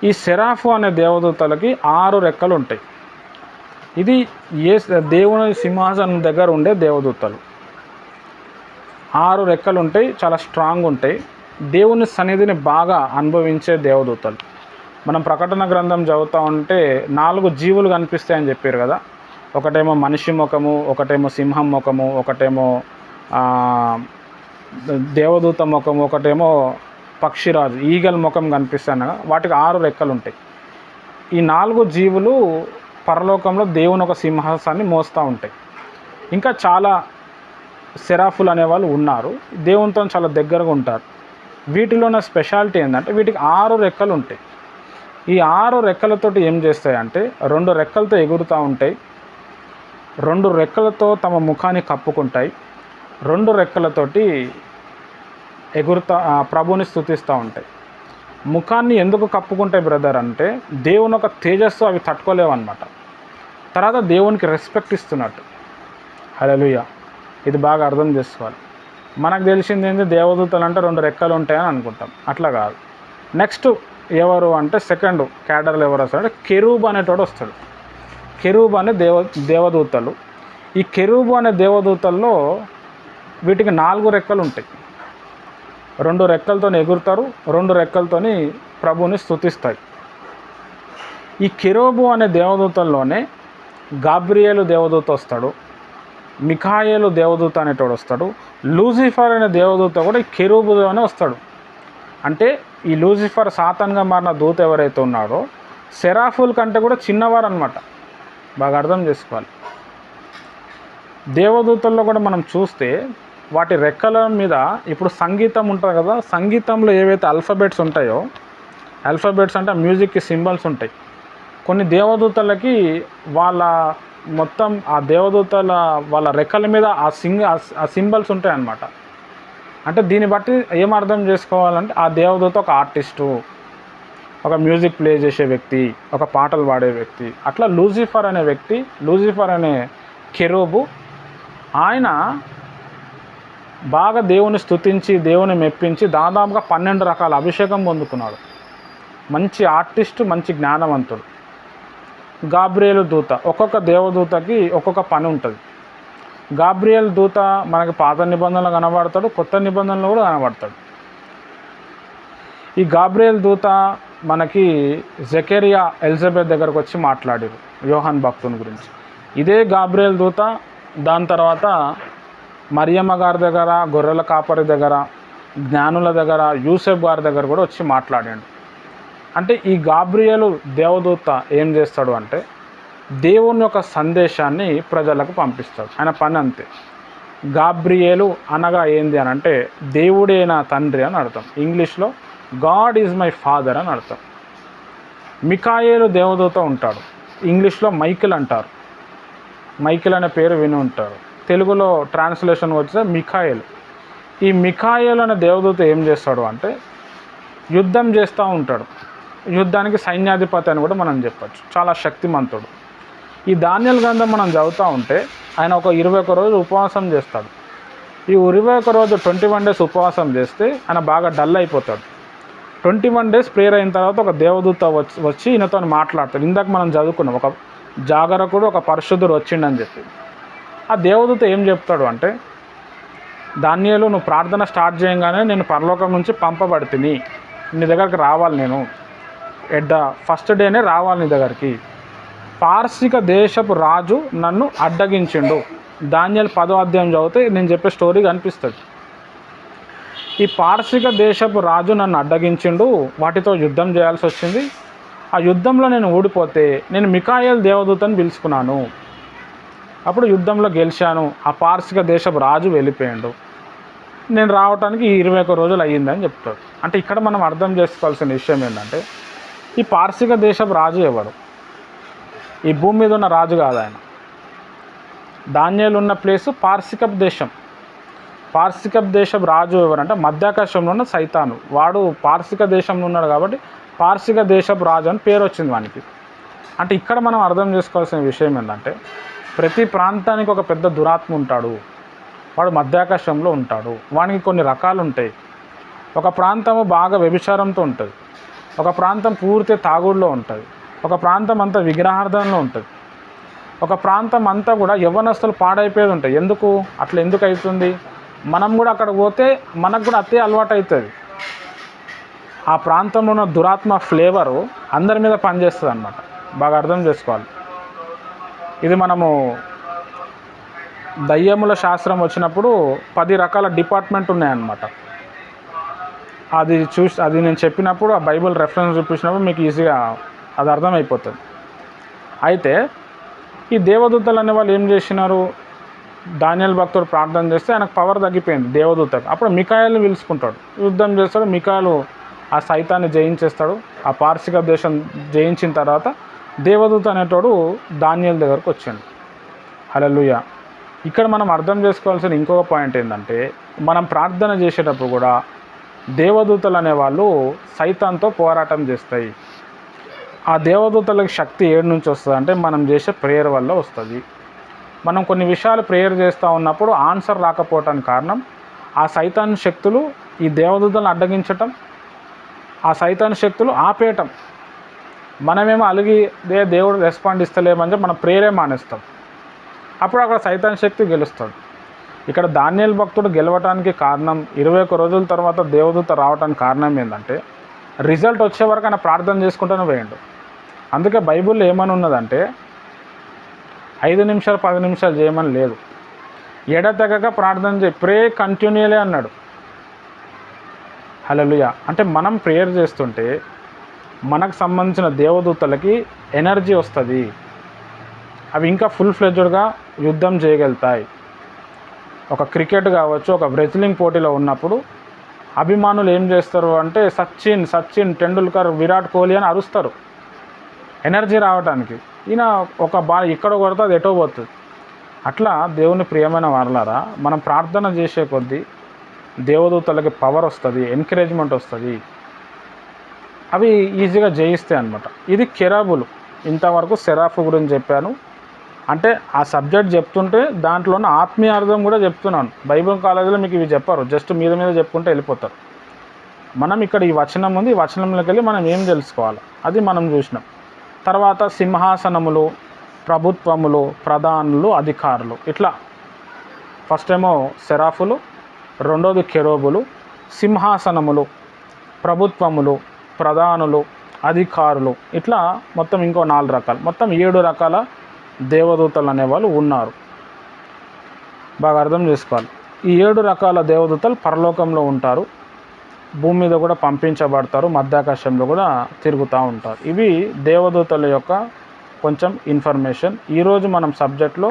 ఈ సెరాఫు అనే దేవదూతలకి 6 రెక్కలు ఉంటాయి. ఇది దేవుని సింహాసనం దగ్గర ఉండే దేవదూతలు. 6 రెక్కలు ఉంటాయి, చాలా స్ట్రాంగ్ ఉంటాయి. దేవుని సన్నిధిని బాగా అనుభవించే దేవదూతలు. మనం ప్రకటన గ్రంథం చదువుతూ ఉంటే 4 జీవులు కనిపిస్తాయని చెప్పారు కదా. ఒకటేమో మనిషి ముఖము, ఒకటేమో సింహం ముఖము, ఒకటేమో దేవదూత ముఖము, ఒకటేమో పక్షిరాజు, ఈగల్ ముఖం కనిపిస్తాను. వాటికి 6 రెక్కలు ఉంటాయి. ఈ 4 జీవులు పరలోకంలో దేవుని ఒక సింహాసాన్ని మోస్తూ ఉంటాయి. ఇంకా చాలా సెరాఫులు అనేవాళ్ళు ఉన్నారు, దేవునితో చాలా దగ్గరగా ఉంటారు. వీటిలో ఉన్న స్పెషాలిటీ ఏంటంటే వీటికి 6 రెక్కలు ఉంటాయి. ఈ 6 రెక్కలతోటి ఏం చేస్తాయంటే 2 రెక్కలతో ఎగురుతూ ఉంటాయి, 2 రెక్కలతో తమ ముఖాన్ని కప్పుకుంటాయి, 2 రెక్కలతోటి ఎగురుతా ప్రభుని స్తుతిస్తూ ఉంటాయి. ముఖాన్ని ఎందుకు కప్పుకుంటాయి బ్రదర్ అంటే దేవుని ఒక తేజస్సు అవి తట్టుకోలేవన్నమాట. తర్వాత దేవునికి రెస్పెక్ట్ ఇస్తున్నట్టు. హల్లెలూయా. ఇది బాగా అర్థం చేసుకోవాలి. మనకు తెలిసింది ఏంటి, దేవదూతలు అంటే 2 రెక్కలు ఉంటాయని అనుకుంటాం. అట్లా కాదు. నెక్స్ట్ ఎవరు అంటే సెకండ్ క్యాడర్లు ఎవరు వస్తారంటే కెరూబు అనేటోడు వస్తాడు. కెరూబు అనే దేవదూతలు. ఈ కెరూబు అనే దేవదూతల్లో వీటికి 4 రెక్కలు ఉంటాయి. 2 రెక్కలతో ఎగురుతారు, 2 రెక్కలతోని ప్రభుని స్తుతిస్తాయి. ఈ కెరూబు అనే దేవదూతల్లోనే గాబ్రియేలు దేవదూత వస్తాడు, మిఖాయేలు దేవదూత అనేటోడు వస్తాడు, లూసిఫర్ అనే దేవదూత కూడా ఈ కెరూబులోనే వస్తాడు. అంటే ఈ లూసిఫర్ సాతాన్గా మారిన దూత ఎవరైతే ఉన్నాడో సెరాఫుల్ కంటే కూడా చిన్నవారు అనమాట. బాగా అర్థం చేసుకోవాలి. దేవదూతల్లో కూడా మనం చూస్తే వాటి రెక్కల మీద ఇప్పుడు సంగీతం ఉంటుంది కదా, సంగీతంలో ఏవైతే ఆల్ఫాబెట్స్ ఉంటాయో, ఆల్ఫాబెట్స్ అంటే మ్యూజిక్కి సింబల్స్ ఉంటాయి. కొన్ని దేవదూతలకి వాళ్ళ మొత్తం ఆ దేవదూతల వాళ్ళ రెక్కల మీద ఆ సింబల్స్ ఉంటాయి అన్నమాట. అంటే దీన్ని బట్టి ఏం అర్థం చేసుకోవాలంటే ఆ దేవదూత ఒక ఆర్టిస్టు, ఒక మ్యూజిక్ ప్లే చేసే వ్యక్తి, ఒక పాటలు పాడే వ్యక్తి. అట్లా లూసిఫర్ అనే వ్యక్తి, లూసిఫర్ అనే కెరూబు, ఆయన బాగా దేవుని స్తుతించి దేవుని మెప్పించి దాదాపుగా 12 రకాల అభిషేకం పొందుకున్నాడు. మంచి ఆర్టిస్టు, మంచి జ్ఞానవంతుడు. గాబ్రియేలు దూత, ఒక్కొక్క దేవదూతకి ఒక్కొక్క పని ఉంటుంది. గాబ్రియేలు దూత మనకి పాత నిబంధనలు కనబడతాడు, కొత్త నిబంధనలు కూడా కనబడతాడు. ఈ గాబ్రియేలు దూత మనకి జకరియా ఎలిజబెత్ దగ్గరకు వచ్చి మాట్లాడారు యోహాన్ భక్తుని గురించి. ఇదే గాబ్రియేలు దూత దాని తర్వాత మరియమ్మ గారి దగ్గర, గొర్రెల కాపరి దగ్గర, జ్ఞానుల దగ్గర, యూసెఫ్ గారి దగ్గర కూడా వచ్చి మాట్లాడాడు. అంటే ఈ గాబ్రియేలు దేవదూత ఏం చేస్తాడు అంటే దేవుని యొక్క సందేశాన్ని ప్రజలకు పంపిస్తాడు. ఆయన పని అంతే. గాబ్రియేలు అనగా ఏంది అని అంటే దేవుడే నా తండ్రి అని అర్థం. ఇంగ్లీష్లో గాడ్ ఈజ్ మై ఫాదర్ అని అర్థం. మిఖాయేలు దేవదూత ఉంటాడు, ఇంగ్లీష్లో మైకిల్ అంటారు. మైకిల్ అనే పేరు విని ఉంటారు. తెలుగులో ట్రాన్స్లేషన్ వచ్చే మిఖాయేల్. ఈ మిఖాయేల్ అనే దేవదూత ఏం చేస్తాడు అంటే యుద్ధం చేస్తూ ఉంటాడు. యుద్ధానికి సైన్యాధిపతి అని కూడా మనం చెప్పచ్చు. చాలా శక్తిమంతుడు. ఈ దానియేలు గ్రంథం మనం చదువుతూ ఉంటే ఆయన ఒక 21 రోజులు ఉపవాసం చేస్తాడు. ఈ 21 రోజు 21 డేస్ ఉపవాసం చేస్తే ఆయన బాగా డల్ అయిపోతాడు. 21 డేస్ ప్రేయర్ అయిన తర్వాత ఒక దేవదూత వచ్చి ఈయనతో మాట్లాడతాడు. ఇందాక మనం చదువుకున్నాం, ఒక జాగరకుడు ఒక పరిశుద్ధుడు వచ్చిండని చెప్పి. ఆ దేవదూత ఏం చెప్తాడు అంటే, దానియేలు నువ్వు ప్రార్థన స్టార్ట్ చేయగానే నేను పరలోకం నుంచి పంపబడితిని, నీ దగ్గరికి రావాలి, నేను ఎట్ ద ఫస్ట్ డేనే రావాలి నీ దగ్గరికి. పార్శిక దేశపు రాజు నన్ను అడ్డగించిండు. దానియేలు 10వ అధ్యాయం చదివితే నేను చెప్పే స్టోరీ కనిపిస్తుంది. ఈ పార్శిక దేశపు రాజు నన్ను అడ్డగించిండు, వాటితో యుద్ధం చేయాల్సి వచ్చింది. ఆ యుద్ధంలో నేను ఓడిపోతే నేను మిఖాయేల్ దేవదూతని పిలుచుకున్నాను. అప్పుడు యుద్ధంలో గెలిచాను. ఆ పార్శిక దేశపు రాజు వెళ్ళిపోయాడు. నేను రావడానికి 21 రోజులు అయ్యిందని చెప్తాడు. అంటే ఇక్కడ మనం అర్థం చేసుకోవాల్సిన విషయం ఏంటంటే, ఈ పార్శిక దేశపు రాజు ఎవడు? ఈ భూమి మీద ఉన్న రాజు కాదు ఆయన. దానియేలు ఉన్న ప్లేసు పార్శికప్ దేశం. పార్శికప్ దేశపు రాజు ఎవరంటే మధ్యాకాశంలో ఉన్న సైతాను. వాడు పార్శిక దేశంలో ఉన్నాడు కాబట్టి పార్శిక దేశపు రాజు అని పేరు వచ్చింది వానికి. అంటే ఇక్కడ మనం అర్థం చేసుకోవాల్సిన విషయం ఏంటంటే, ప్రతి ప్రాంతానికి ఒక పెద్ద దురాత్మ ఉంటాడు. వాడు మధ్యాకాశంలో ఉంటాడు. వానికి కొన్ని రకాలు ఉంటాయి. ఒక ప్రాంతము బాగా వ్యభిచారంతో ఉంటుంది, ఒక ప్రాంతం పూర్తి తాగుడులో ఉంటుంది, ఒక ప్రాంతం అంతా విగ్రహార్థంలో ఉంటుంది, ఒక ప్రాంతం అంతా కూడా యవ్వనస్తులు పాడైపోయేది ఉంటాయి. ఎందుకు అట్లా ఎందుకు అవుతుంది? మనం కూడా అక్కడ పోతే మనకు కూడా అదే అలవాటు అవుతుంది. ఆ ప్రాంతంలో ఉన్న దురాత్మ ఫ్లేవరు అందరి మీద పనిచేస్తుంది అన్నమాట. బాగా అర్థం చేసుకోవాలి. ఇది మనము దయ్యముల శాస్త్రం వచ్చినప్పుడు 10 రకాల డిపార్ట్మెంట్ ఉన్నాయన్నమాట. అది నేను చెప్పినప్పుడు ఆ బైబిల్ రెఫరెన్స్ చూపించినప్పుడు మీకు ఈజీగా అది అర్థమైపోతుంది. అయితే ఈ దేవదూతలు అనే వాళ్ళు ఏం చేసినారు? దానియేలు భక్తుడు ప్రార్థన చేస్తే ఆయనకు పవర్ తగ్గిపోయింది దేవదూతకు. అప్పుడు మిఖాయేల్ని పిలుచుకుంటాడు, యుద్ధం చేస్తాడు. మిఖాయేలు ఆ సైతాన్ని జయించేస్తాడు. ఆ పార్శిక దేశం జయించిన తర్వాత దేవదూత అనేటోడు దానియేలు దగ్గరకు వచ్చాడు. హల్లెలూయా. ఇక్కడ మనం అర్థం చేసుకోవాల్సిన ఇంకొక పాయింట్ ఏంటంటే, మనం ప్రార్థన చేసేటప్పుడు కూడా దేవదూతలు అనేవాళ్ళు సైతాన్తో పోరాటం చేస్తాయి. ఆ దేవదూతలకు శక్తి ఏడు నుంచి వస్తుంది అంటే మనం చేసే ప్రేయర్ వల్ల వస్తుంది. మనం కొన్ని విషయాలు ప్రేయర్ చేస్తూ ఉన్నప్పుడు ఆన్సర్ రాకపోవటానికి కారణం ఆ సైతాన్ శక్తులు ఈ దేవదూతలను అడ్డగించటం, ఆ సైతాన్ శక్తులు ఆపేయటం. మనమేమో అలిగి దేవుడు రెస్పాండ్ ఇస్తలేమని చెప్పి మనం ప్రేయరే మానేస్తాం. అప్పుడు అక్కడ సైతాన్ శక్తి గెలుస్తాడు. ఇక్కడ దానియేలు భక్తుడు గెలవటానికి కారణం 21 రోజుల తర్వాత దేవదూత రావడానికి కారణం ఏంటంటే, రిజల్ట్ వచ్చే వరకు ఆయన ప్రార్థన చేసుకుంటూనే పోయిండు. అందుకే బైబిల్లో ఏమని ఉన్నదంటే 5 నిమిషాలు 10 నిమిషాలు చేయమని లేదు. ఎడతెగక ప్రార్థన చేయి, ప్రే కంటిన్యూలీ అన్నాడు. హల్లెలూయా. అంటే మనం ప్రేయర్ చేస్తుంటే మనకు సంబంధించిన దేవదూతలకి ఎనర్జీ వస్తుంది. అవి ఇంకా ఫుల్ ఫ్లెడ్జ్డ్గా యుద్ధం చేయగలుగుతాయి. ఒక క్రికెట్ కావచ్చు, ఒక రెజ్లింగ్ పోటీలో ఉన్నప్పుడు అభిమానులు ఏం చేస్తారు అంటే సచిన్ టెండూల్కర్, విరాట్ కోహ్లీ అని అరుస్తారు ఎనర్జీ రావడానికి. ఈయన ఒక బాల్ ఇక్కడ కొడితే అది ఎటో పోతుంది. అట్లా దేవుని ప్రియమైన వారలారా, మనం ప్రార్థన చేసే కొద్దీ దేవదూతలకి పవర్ వస్తుంది, ఎంకరేజ్మెంట్ వస్తుంది. అవి ఈజీగా జయిస్తాయి అన్నమాట. ఇది కెరాబులు. ఇంతవరకు సెరాఫ్ గురించి చెప్పాను. అంటే ఆ సబ్జెక్ట్ చెప్తుంటే దాంట్లోనే ఆత్మీయ అర్థం కూడా చెప్తున్నాను. బైబిల్ కాలేజీలో మీకు ఇవి చెప్పారు, జస్ట్ మీద చెప్పుకుంటే వెళ్ళిపోతారు. మనం ఇక్కడ ఈ వచనం ఉంది, ఈ వచనంలోకి వెళ్ళి మనం ఏం తెలుసుకోవాలి అది మనం చూసినాం. తర్వాత సింహాసనములు, ప్రభుత్వములు, ప్రధానులు, అధికారులు, ఇట్లా ఫస్ట్ ఏమో సెరాఫులు, రెండోది కెరూబులు, సింహాసనములు, ప్రభుత్వములు, ప్రధానులు, అధికారులు, ఇట్లా మొత్తం ఇంకో 4 రకాలు, మొత్తం 7 రకాల దేవదూతలు అనేవాళ్ళు ఉన్నారు. బాగా అర్థం చేసుకోవాలి. ఈ 7 రకాల దేవదూతలు పరలోకంలో ఉంటారు, భూమి మీద కూడా పంపించబడతారు, మధ్యాకాశంలో కూడా తిరుగుతూ ఉంటారు. ఇవి దేవదూతల యొక్క కొంచెం ఇన్ఫర్మేషన్. ఈరోజు మనం సబ్జెక్ట్లో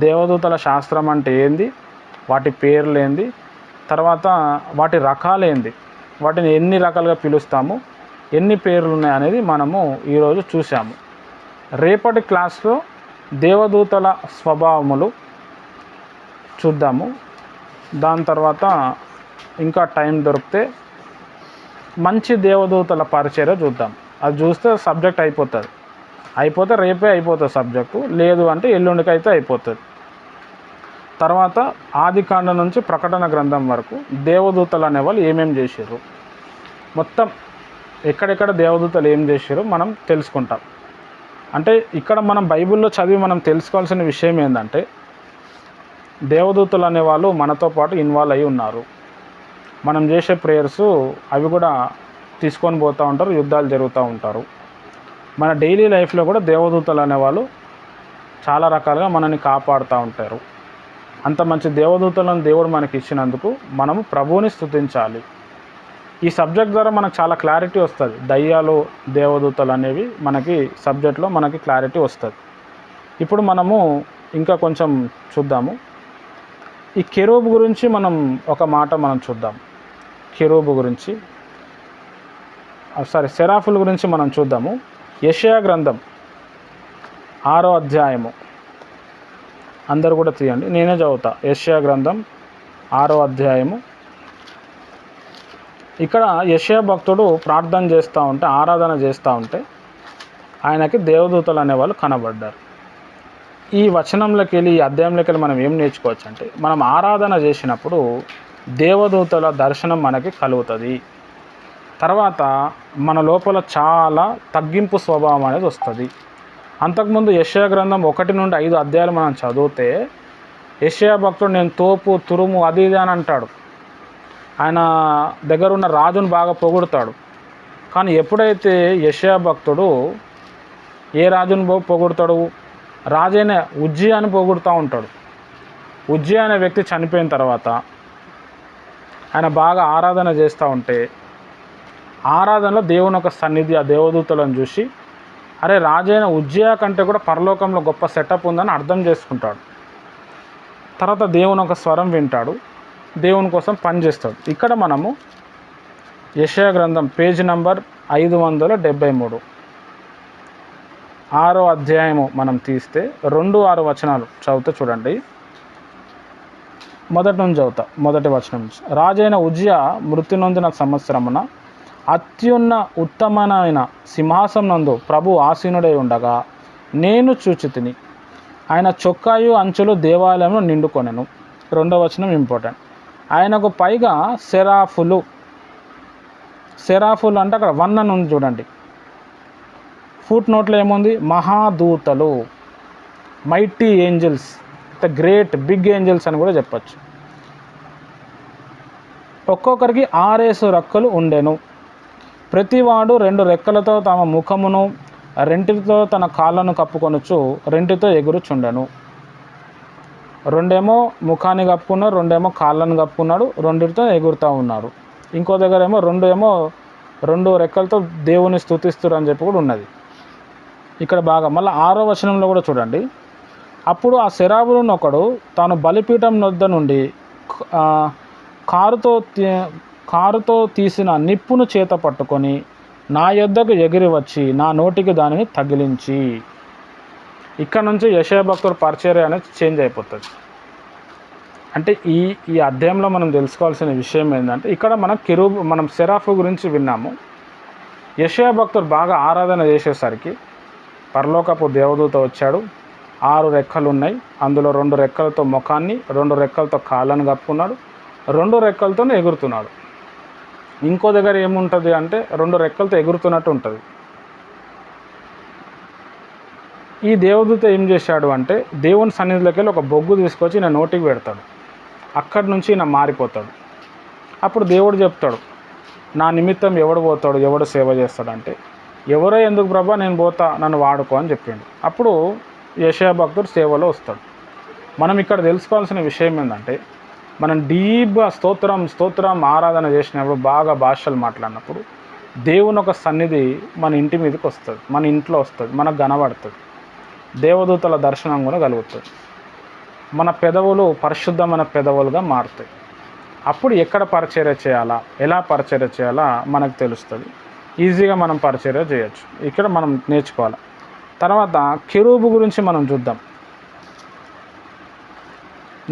దేవదూతల శాస్త్రం అంటే ఏంది, వాటి పేర్లు ఏంది, తర్వాత వాటి రకాలు ఏంది, వాటిని ఎన్ని రకాలుగా పిలుస్తాము, ఎన్ని పేర్లు ఉన్నాయి అనేది మనము ఈరోజు చూసాము. రేపటి క్లాస్లో దేవదూతల స్వభావములు చూద్దాము. దాని తర్వాత ఇంకా టైం దొరికితే మంచి దేవదూతల పరిచర్య చూద్దాం. అది చూస్తే సబ్జెక్ట్ అయిపోతే రేపే అయిపోతుంది సబ్జెక్టు, లేదు అంటే ఎల్లుండికి అయితే అయిపోతుంది. తర్వాత ఆదికాండం నుంచి ప్రకటన గ్రంథం వరకు దేవదూతలు అనేవాళ్ళు ఏమేమి చేశారు, మొత్తం ఎక్కడెక్కడ దేవదూతలు ఏం చేశారో మనం తెలుసుకుంటాం. అంటే ఇక్కడ మనం బైబిల్లో చదివి మనం తెలుసుకోవాల్సిన విషయం ఏంటంటే, దేవదూతలు అనేవాళ్ళు మనతో పాటు ఇన్వాల్వ్ అయి ఉన్నారు. మనం చేసే ప్రేయర్స్ అవి కూడా తీసుకొని పోతూ ఉంటారు, యుద్ధాలు జరుగుతూ ఉంటారు. మన డైలీ లైఫ్లో కూడా దేవదూతలు అనేవాళ్ళు చాలా రకాలుగా మనల్ని కాపాడుతూ ఉంటారు. అంత మంచి దేవదూతలను దేవుడు మనకి ఇచ్చినందుకు మనము ప్రభువుని స్తుతించాలి. ఈ సబ్జెక్ట్ ద్వారా మనకు చాలా క్లారిటీ వస్తుంది. దయ్యాలు దేవదూతలు అనేవి మనకి సబ్జెక్ట్లో మనకి క్లారిటీ వస్తుంది. ఇప్పుడు మనము ఇంకా కొంచెం చూద్దాము. ఈ కెరూబు గురించి మనం ఒక మాట మనం చూద్దాం. కెరూబు గురించి సెరాఫుల గురించి మనం చూద్దాము. యెషయా గ్రంథం 6వ అధ్యాయము, అందరు కూడా తీయండి, నేనే చదువుతా. యెషయా గ్రంథం 6వ అధ్యాయము. ఇక్కడ యెషయా భక్తుడు ప్రార్థన చేస్తూ ఉంటే, ఆరాధన చేస్తూ ఉంటే ఆయనకి దేవదూతలు అనేవాళ్ళు కనబడ్డారు. ఈ వచనంలోకి వెళ్ళి, ఈ అధ్యాయంలోకి వెళ్ళి మనం ఏం నేర్చుకోవచ్చు అంటే, మనం ఆరాధన చేసినప్పుడు దేవదూతల దర్శనం మనకి కలుగుతుంది. తర్వాత మన లోపల చాలా తగ్గింపు స్వభావం అనేది వస్తుంది. అంతకుముందు యెషయా గ్రంథం 1 నుండి 5 అధ్యాయాలు మనం చదివితే యెషయా భక్తుడు నేను తోపు తురుము అది ఇది అని అంటాడు. ఆయన దగ్గర ఉన్న రాజును బాగా పొగుడుతాడు. కానీ ఎప్పుడైతే యెషయా భక్తుడు ఏ రాజును పొగుడుతాడు, రాజైన ఉజ్జియాని పొగుడుతూ ఉంటాడు. ఉజ్జియా అనే వ్యక్తి చనిపోయిన తర్వాత ఆయన బాగా ఆరాధన చేస్తూ ఉంటే, ఆరాధనలో దేవుని ఒక సన్నిధి, ఆ దేవదూతలను చూసి అరే రాజైన ఉజ్జియా కంటే కూడా పరలోకంలో గొప్ప సెటప్ ఉందని అర్థం చేసుకుంటాడు. తర్వాత దేవుని ఒక స్వరం వింటాడు, దేవుని కోసం పనిచేస్తాడు. ఇక్కడ మనము యెషయా గ్రంథం పేజీ నంబర్ 573 6వ అధ్యాయము మనం తీస్తే 2-6 వచనాలు చదివితే చూడండి. మొదటి నుంచి చదువుతా, మొదటి వచనం నుంచి. రాజైన ఉజ్జియా మృతి నొందిన సంవత్సరమున అత్యున్న ఉత్తమమైన సింహాసనం నందు ప్రభు ఆసీనుడై ఉండగా నేను చూచితిని, ఆయన చొక్కాయు అంచులు దేవాలయంలో నిండుకొనెను. 2వ వచనం ఇంపార్టెంట్. ఆయనకు పైగా సెరాఫులు అంటే అక్కడ 1 అని ఉంది చూడండి. ఫుట్ నోట్లో ఏముంది, మహాదూతలు, mighty angels, the great big angels అని కూడా చెప్పచ్చు. ఒక్కొక్కరికి 6 రెక్కలు ఉండెను. ప్రతివాడు 2 రెక్కలతో తమ ముఖమును, 2 తన కాళ్ళను కప్పుకొనొచ్చు, 2 ఎగురుచుండెను. 2 ముఖాన్ని కప్పుకున్నాడు, 2 కాళ్ళను కప్పుకున్నాడు, 2 ఎగురుతూ ఉన్నారు. ఇంకో దగ్గర ఏమో 2 రెక్కలతో దేవుని స్తుతిస్తారు అని చెప్పి కూడా ఉన్నది. ఇక్కడ బాగా మళ్ళీ 6వ వచనంలో కూడా చూడండి. అప్పుడు ఆ శరాబులను ఒకడు తాను బలిపీఠం వద్ద నుండి కారుతో తీసిన నిప్పును చేత పట్టుకొని నా యొద్దకు ఎగిరి వచ్చి నా నోటికి దానిని తగిలించి. ఇక్కడ నుంచి యెషయా భక్తుడు పరిచర్య అనేది చేంజ్ అయిపోతుంది. అంటే ఈ అధ్యాయంలో మనం తెలుసుకోవాల్సిన విషయం ఏంటంటే, ఇక్కడ మనం సెరాఫు గురించి విన్నాము. యెషయా భక్తుడు బాగా ఆరాధన చేసేసరికి పరలోకపు దేవదూత వచ్చాడు. 6 రెక్కలు ఉన్నాయి, అందులో 2 రెక్కలతో ముఖాన్ని, 2 రెక్కలతో కాళ్ళను కప్పుకున్నాడు, 2 రెక్కలతో ఎగురుతున్నాడు. ఇంకో దగ్గర ఏముంటుంది అంటే 2 రెక్కలతో ఎగురుతున్నట్టు ఉంటుంది. ఈ దేవదూత ఏం చేశాడు అంటే, దేవుని సన్నిధిలోకి వెళ్ళి ఒక బొగ్గు తీసుకొచ్చి నా నోటికి పెడతాడు. అక్కడి నుంచి నా మారిపోతాడు. అప్పుడు దేవుడు చెప్తాడు, నా నిమిత్తం ఎవడు పోతాడు, ఎవడు సేవ చేస్తాడంటే, ఎవరో ఎందుకు ప్రభా నేను పోతా, నన్ను వాడుకో అని చెప్పిండు. అప్పుడు యెషయా భక్తుడు సేవలో వస్తాడు. మనం ఇక్కడ తెలుసుకోవాల్సిన విషయం ఏంటంటే, మనం డీప్గా స్తోత్రం ఆరాధన చేసినప్పుడు, బాగా భాషలు మాట్లాడినప్పుడు దేవుని ఒక సన్నిధి మన ఇంటి మీదకి వస్తుంది, మన ఇంట్లో వస్తుంది, మనకు కనబడుతుంది. దేవదూతల దర్శనం కూడా కలుగుతుంది. మన పెదవులు పరిశుద్ధమైన పెదవులుగా మారుతాయి. అప్పుడు ఎక్కడ పరిచర్య చేయాలా, ఎలా పరిచర్య చేయాలా మనకు తెలుస్తుంది. ఈజీగా మనం పరిచర్య చేయొచ్చు. ఇక్కడ మనం నేర్చుకోవాలి. తర్వాత కెరూబు గురించి మనం చూద్దాం.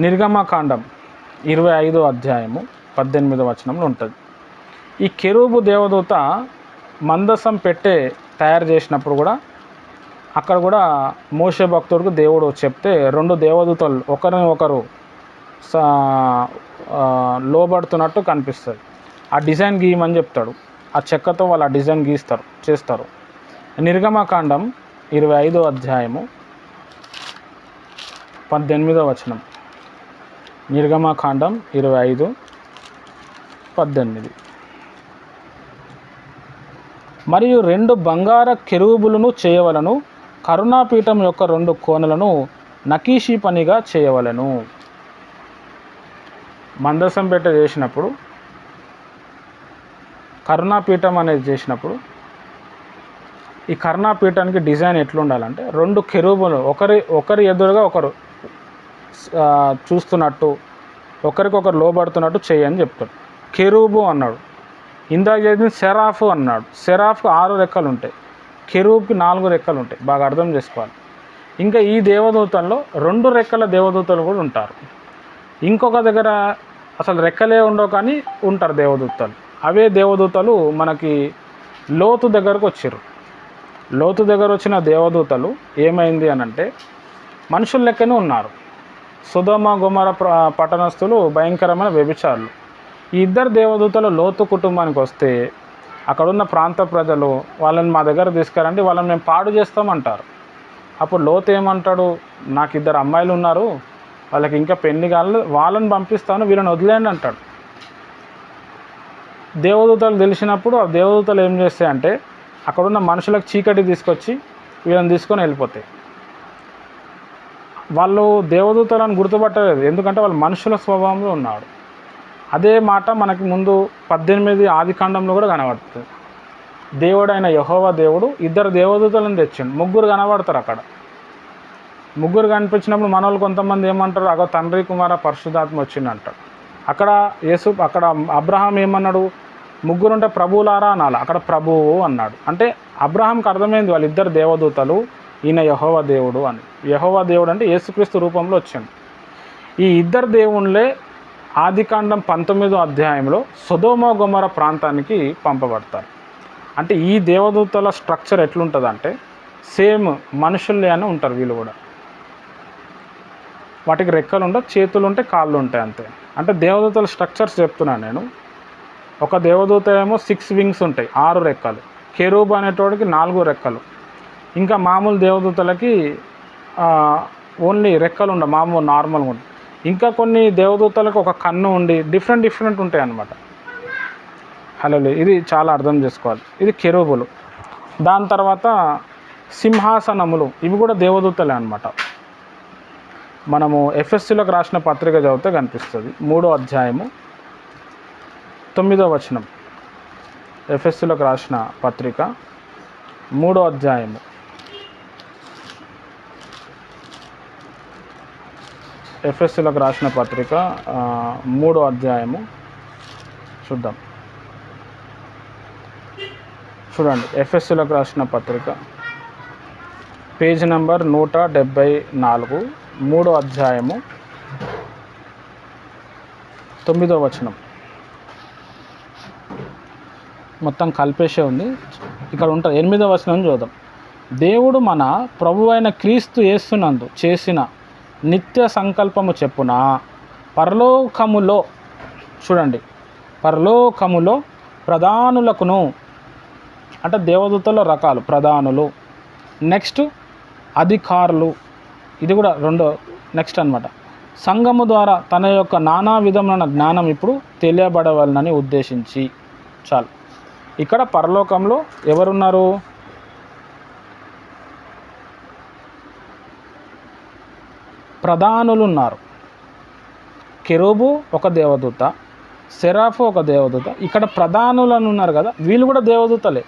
నిర్గమకాండం 25వ అధ్యాయము 18వ వచనంలో ఉంటుంది. ఈ కెరూబు దేవదూత మందసం పెట్టే తయారు చేసినప్పుడు కూడా అక్కడ కూడా మోషే భక్తుడికి దేవుడు చెప్తే 2 దేవదూతలు ఒకరిని ఒకరు లోబడుతున్నట్టు కనిపిస్తుంది. ఆ డిజైన్ గీయమని చెప్తాడు. ఆ చెక్కతో వాళ్ళు ఆ డిజైన్ చేస్తారు. నిర్గమకాండం 25వ అధ్యాయము 18వ వచనం. నిర్గమకాండం 25:18. మరియు 2 బంగార కెరూబులను చేయవలను, కరుణాపీఠం యొక్క 2 కోనలను నకీషీ పనిగా చేయవలను. మందసం పెట్ట చేసినప్పుడు, కరుణాపీఠం అనేది చేసినప్పుడు ఈ కరుణాపీఠానికి డిజైన్ ఎట్లుండాలంటే 2 కెరూబులు ఒకరి ఎదురుగా ఒకరు చూస్తున్నట్టు, ఒకరికొకరు లోబడుతున్నట్టు చేయని చెప్తాడు. కెరూబు అన్నాడు. ఇందాక చేసింది సెరాఫు అన్నాడు. సెరాఫ్కి 6 రెక్కలు ఉంటాయి, కెరూబ్కి 4 రెక్కలు ఉంటాయి. బాగా అర్థం చేసుకోవాలి. ఇంకా ఈ దేవదూతల్లో 2 రెక్కల దేవదూతలు కూడా ఉంటారు. ఇంకొక దగ్గర అసలు రెక్కలే ఉండవు కానీ ఉంటారు దేవదూతలు. అవే దేవదూతలు మనకి లోతు దగ్గరకు వచ్చారు. లోతు దగ్గర వచ్చిన దేవదూతలు ఏమైంది అని అంటే మనుషుల లెక్కనే ఉన్నారు. సొదొమ గొమొర పట్టణస్థులు భయంకరమైన వ్యభిచారులు. ఈ 2 దేవదూతలు లోతు కుటుంబానికి వస్తే అక్కడున్న ప్రాంత ప్రజలు వాళ్ళని మా దగ్గర తీసుకురండి, వాళ్ళని మేము పాడు చేస్తామంటారు. అప్పుడు లోతు ఏమంటాడు, నాకు 2 అమ్మాయిలు ఉన్నారు, వాళ్ళకి ఇంకా పెళ్లి కాలేదు, వాళ్ళని పంపిస్తాను, వీళ్ళని వదిలేయండి అంటాడు. దేవదూతలు తెలిసినప్పుడు ఆ దేవదూతలు ఏం చేస్తాయంటే అక్కడున్న మనుషులకు చీకటి తీసుకొచ్చి వీళ్ళని తీసుకొని వెళ్ళిపోతాయి. వాళ్ళు దేవదూతలను గుర్తుపట్టలేదు, ఎందుకంటే వాళ్ళు మనుషుల స్వభావంలో ఉన్నాడు. అదే మాట మనకి ముందు 18 ఆదికాండంలో కూడా కనబడుతుంది. దేవుడైన యెహోవా దేవుడు 2 దేవదూతలను తెచ్చిండు. 3 కనబడతారు అక్కడ. 3 కనిపించినప్పుడు మన వాళ్ళు కొంతమంది ఏమంటారు, అగో తండ్రి కుమార పరిశుద్ధాత్మ వచ్చిందంటారు. అక్కడ అక్కడ అబ్రహాం ఏమన్నాడు, 3 ఉంటే ప్రభువులారా అనాలి, అక్కడ ప్రభువు అన్నాడు. అంటే అబ్రహాంకి అర్థమైంది వాళ్ళు 2 దేవదూతలు, ఈయన యెహోవా దేవుడు అని. యెహోవా దేవుడు అంటే యేసుక్రీస్తు రూపంలో వచ్చింది. ఈ 2 దేవుళ్ళే ఆదికాండం 19వ అధ్యాయంలో సొదొమ గొమొర ప్రాంతానికి పంపబడతారు. అంటే ఈ దేవదూతల స్ట్రక్చర్ ఎట్లుంటుందంటే సేమ్ మనుషుల్లే అని ఉంటారు వీళ్ళు కూడా. వాటికి రెక్కలు ఉంటాయి, చేతులు ఉంటాయి, కాళ్ళు ఉంటాయి, అంతే. అంటే దేవదూతల స్ట్రక్చర్స్ చెప్తున్నాను నేను. ఒక దేవదూత ఏమో 6 వింగ్స్ ఉంటాయి, 6 రెక్కలు. కెరూబ్ అనేటోడికి 4 రెక్కలు. ఇంకా మామూలు దేవదూతలకి ఓన్లీ రెక్కలు ఉండవు, మామూలు నార్మల్గా ఉంటాయి. ఇంకా కొన్ని దేవదూతలకు ఒక కన్ను ఉండి డిఫరెంట్ ఉంటాయి అన్నమాట. హలో, ఇది చాలా అర్థం చేసుకోవాలి. ఇది కెరూబులు. దాని తర్వాత సింహాసనములు, ఇవి కూడా దేవదూతలే అన్నమాట. మనము ఎఫెస్సీలకు రాసిన పత్రిక చదివితే కనిపిస్తుంది. 3వ అధ్యాయము 9వ వచనం. ఎఫెస్సీలకు రాసిన పత్రిక 3వ అధ్యాయము ఎఫెస్సీలకు రాసిన పత్రిక 3వ అధ్యాయము చూద్దాం. చూడండి, ఎఫెస్సీలకు రాసిన పత్రిక పేజ్ నెంబర్ 174, 3వ అధ్యాయము 9వ వచనం. మొత్తం కలిపేసే ఉంది, ఇక్కడ ఉంటుంది. 8వ వచనం చూద్దాం. దేవుడు మన ప్రభువైన క్రీస్తు యేసునందు చేసిన నిత్య సంకల్పము చెప్పున పరలోకములో, చూడండి, పరలోకములో ప్రధానులకును, అంటే దేవదూతల రకాలు, ప్రధానులు, నెక్స్ట్ అధికారులు, ఇది కూడా నెక్స్ట్ అన్నమాట. సంఘము ద్వారా తన యొక్క నానా విధమైన జ్ఞానం ఇప్పుడు తెలియబడవలనని ఉద్దేశించి. చాలు. ఇక్కడ పరలోకంలో ఎవరున్నారు? ప్రధానులు ఉన్నారు. కెరూబు ఒక దేవదూత, సెరాఫు ఒక దేవదూత. ఇక్కడ ప్రధానులను ఉన్నారు కదా, వీళ్ళు కూడా దేవదూతలే.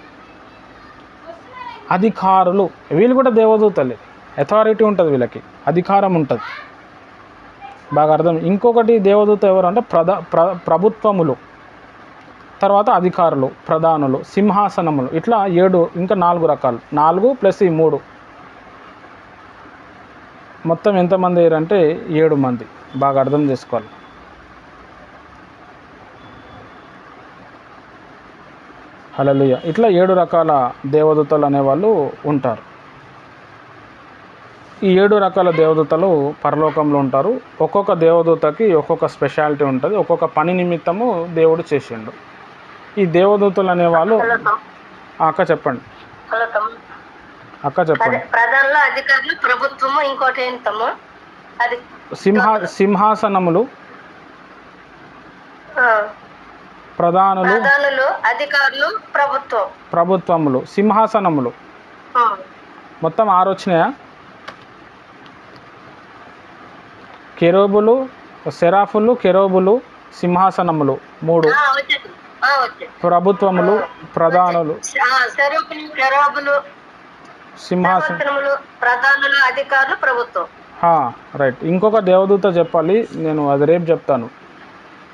అధికారులు, వీళ్ళు కూడా దేవదూతలే. అథారిటీ ఉంటుంది వీళ్ళకి, అధికారం ఉంటుంది. బాగా అర్థం. ఇంకొకటి దేవదూత ఎవరు అంటే ప్రభుత్వములు, తర్వాత అధికారులు, ప్రధానులు, సింహాసనములు, ఇట్లా 7, ఇంకా 4 రకాలు. 4 + 3 మొత్తం ఎంతమంది అయ్యారంటే 7 మంది. బాగా అర్థం చేసుకోవాలి. హల్లెలూయా. ఇట్లా 7 రకాల దేవదూతలు అనేవాళ్ళు ఉంటారు. ఈ 7 రకాల దేవదూతలు పరలోకంలో ఉంటారు. ఒక్కొక్క దేవదూతకి ఒక్కొక్క స్పెషాలిటీ ఉంటుంది. ఒక్కొక్క పని నిమిత్తము దేవుడు చేసిండు. ఈ దేవదూతలు అనేవాళ్ళు అక్క చెప్పండి. అక్క చెప్పండి. ప్రధానులు, అధికారులు, ప్రభుత్వము, ఇంకోటి ఏంటము అది సింహాసనములు, ప్రధానులు, అధికారులు, ప్రభుత్వములు, సింహాసనములు మొత్తం 6 వచ్చినాయా? కెరూబులు, సెరాఫులు, కెరూబులు, సింహాసనములు 3, ప్రభుత్వములు, ప్రధానులు, సింహాసనములు, ప్రధానులు, అధికారులు, ప్రభుత్వం. రైట్. ఇంకొక దేవదూత చెప్పాలి, నేను అది రేపు చెప్తాను.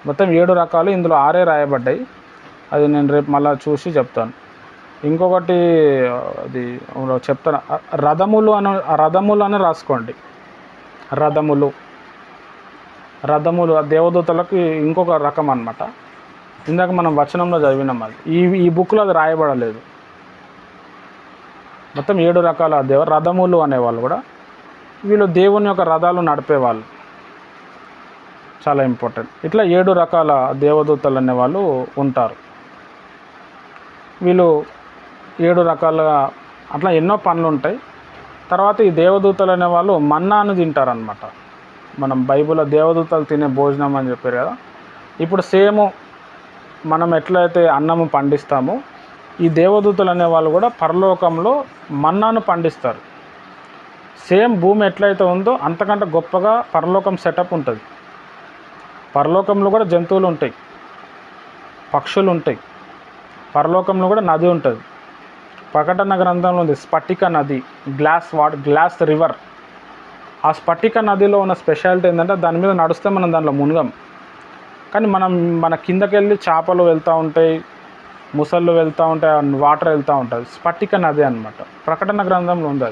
మొత్తం 7 రకాలు, ఇందులో 6 రాయబడ్డాయి. అది నేను రేపు మళ్ళీ చూసి చెప్తాను. ఇంకొకటి అది చెప్తాను. రథములు అని రాసుకోండి. రథములు దేవదూతలకి ఇంకొక రకం అన్నమాట. ఇందాక మనం వచనంలో చదివినాం. అది ఈ బుక్లో అది రాయబడలేదు. మొత్తం 7 రకాల రథములు అనేవాళ్ళు కూడా వీళ్ళు దేవుని యొక్క రథాలు నడిపేవాళ్ళు. చాలా ఇంపార్టెంట్. ఇట్లా 7 రకాల దేవదూతలు అనేవాళ్ళు ఉంటారు. వీళ్ళు 7 రకాలుగా అట్లా ఎన్నో పనులు ఉంటాయి. తర్వాత ఈ దేవదూతలు అనేవాళ్ళు మన్నాను తింటారనమాట. మనం బైబిల్లో దేవదూతలు తినే భోజనం అని చెప్పారు కదా. ఇప్పుడు సేమ్ మనం ఎట్లయితే అన్నము పండిస్తామో ఈ దేవదూతలు అనేవాళ్ళు కూడా పరలోకంలో మన్నాను పండిస్తారు. సేమ్ భూమి ఎట్లయితే ఉందో అంతకంటే గొప్పగా పరలోకం సెటప్ ఉంటుంది. పరలోకంలో కూడా జంతువులు ఉంటాయి, పక్షులు ఉంటాయి. పరలోకంలో కూడా నది ఉంటుంది. ప్రకటన గ్రంథంలో ఉంది స్ఫటిక నది, గ్లాస్ రివర్. ఆ స్ఫటిక నదిలో ఉన్న స్పెషాలిటీ ఏంటంటే దాని మీద నడిస్తే మనం దాంట్లో మునగం. కానీ మన కిందకి వెళ్ళి చేపలు వెళ్తూ ఉంటాయి, ముసళ్ళు వెళ్తూ ఉంటాయి, వాటర్ వెళ్తూ ఉంటుంది. స్ఫటిక నది అన్నమాట. ప్రకటన గ్రంథంలో ఉంది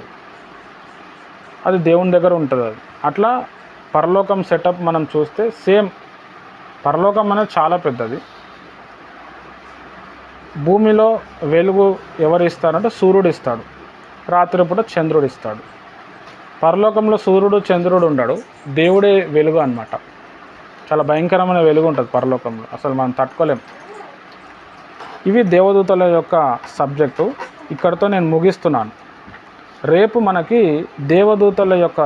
అది దేవుని దగ్గర ఉంటుంది. అది అట్లా పరలోకం సెటప్ మనం చూస్తే సేమ్ పరలోకం అనేది చాలా పెద్దది. భూమిలో వెలుగు ఎవరు ఇస్తారంటే సూర్యుడు ఇస్తాడు, రాత్రిపూట చంద్రుడు ఇస్తాడు. పరలోకంలో సూర్యుడు చంద్రుడు ఉండడు, దేవుడే వెలుగు అన్నమాట. చాలా భయంకరమైన వెలుగు ఉంటుంది పరలోకంలో, అసలు మనం తట్టుకోలేం. ఇవి దేవదూతల యొక్క సబ్జెక్టు. ఇక్కడితో నేను ముగిస్తున్నాను. రేపు మనకి దేవదూతల యొక్క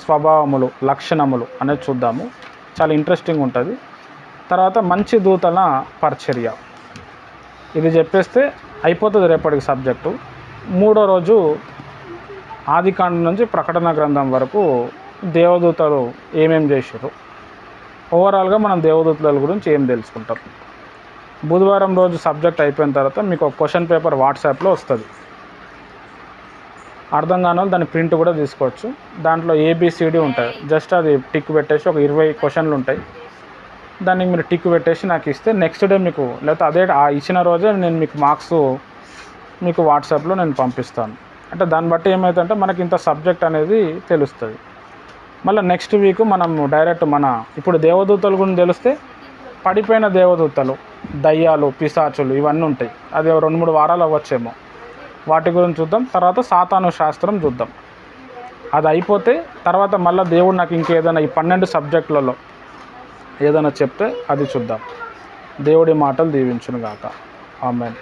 స్వభావములు, లక్షణములు అనేది చూద్దాము. చాలా ఇంట్రెస్టింగ్ ఉంటుంది. తర్వాత మంచి దూతల పరిచర్య, ఇది చెప్పేస్తే అయిపోతుంది రేపటికి సబ్జెక్టు. 3వ రోజు ఆదికాండం నుంచి ప్రకటన గ్రంథం వరకు దేవదూతలు ఏమేం చేశారు, ఓవరాల్గా మనం దేవదూతల గురించి ఏం తెలుసుకుంటాం. బుధవారం రోజు సబ్జెక్ట్ అయిపోయిన తర్వాత మీకు ఒక క్వశ్చన్ పేపర్ వాట్సాప్లో వస్తుంది. అర్థం కాని వాళ్ళు దాని ప్రింట్ కూడా తీసుకోవచ్చు. దాంట్లో ABCD ఉంటుంది. జస్ట్ అది టిక్ పెట్టేసి ఒక 20 క్వశ్చన్లు ఉంటాయి. దానికి మీరు టిక్ పెట్టేసి నాకు ఇస్తే నెక్స్ట్ డే మీకు, లేకపోతే అదే ఇచ్చిన రోజే నేను మీకు మార్క్స్ మీకు వాట్సాప్లో నేను పంపిస్తాను. అంటే దాన్ని బట్టి ఏమవుతుందంటే మనకి ఇంత సబ్జెక్ట్ అనేది తెలుస్తుంది. మళ్ళీ నెక్స్ట్ వీక్ మనం డైరెక్ట్ ఇప్పుడు దేవదూతల గురించి తెలిస్తే పడిపోయిన దేవదూతలు, దయ్యాలు, పిశాచులు ఇవన్నీ ఉంటాయి. అది 2-3 వారాలు అవ్వచ్చేమో. వాటి గురించి చూద్దాం. తర్వాత సాతాను శాస్త్రం చూద్దాం. అది అయిపోతే తర్వాత మళ్ళీ దేవుడు నాకు ఇంకేదైనా ఈ 12 సబ్జెక్టులలో ఏదైనా చెప్తే అది చూద్దాం. దేవుడి మాటలు దీవించును గాక. ఆమేన్.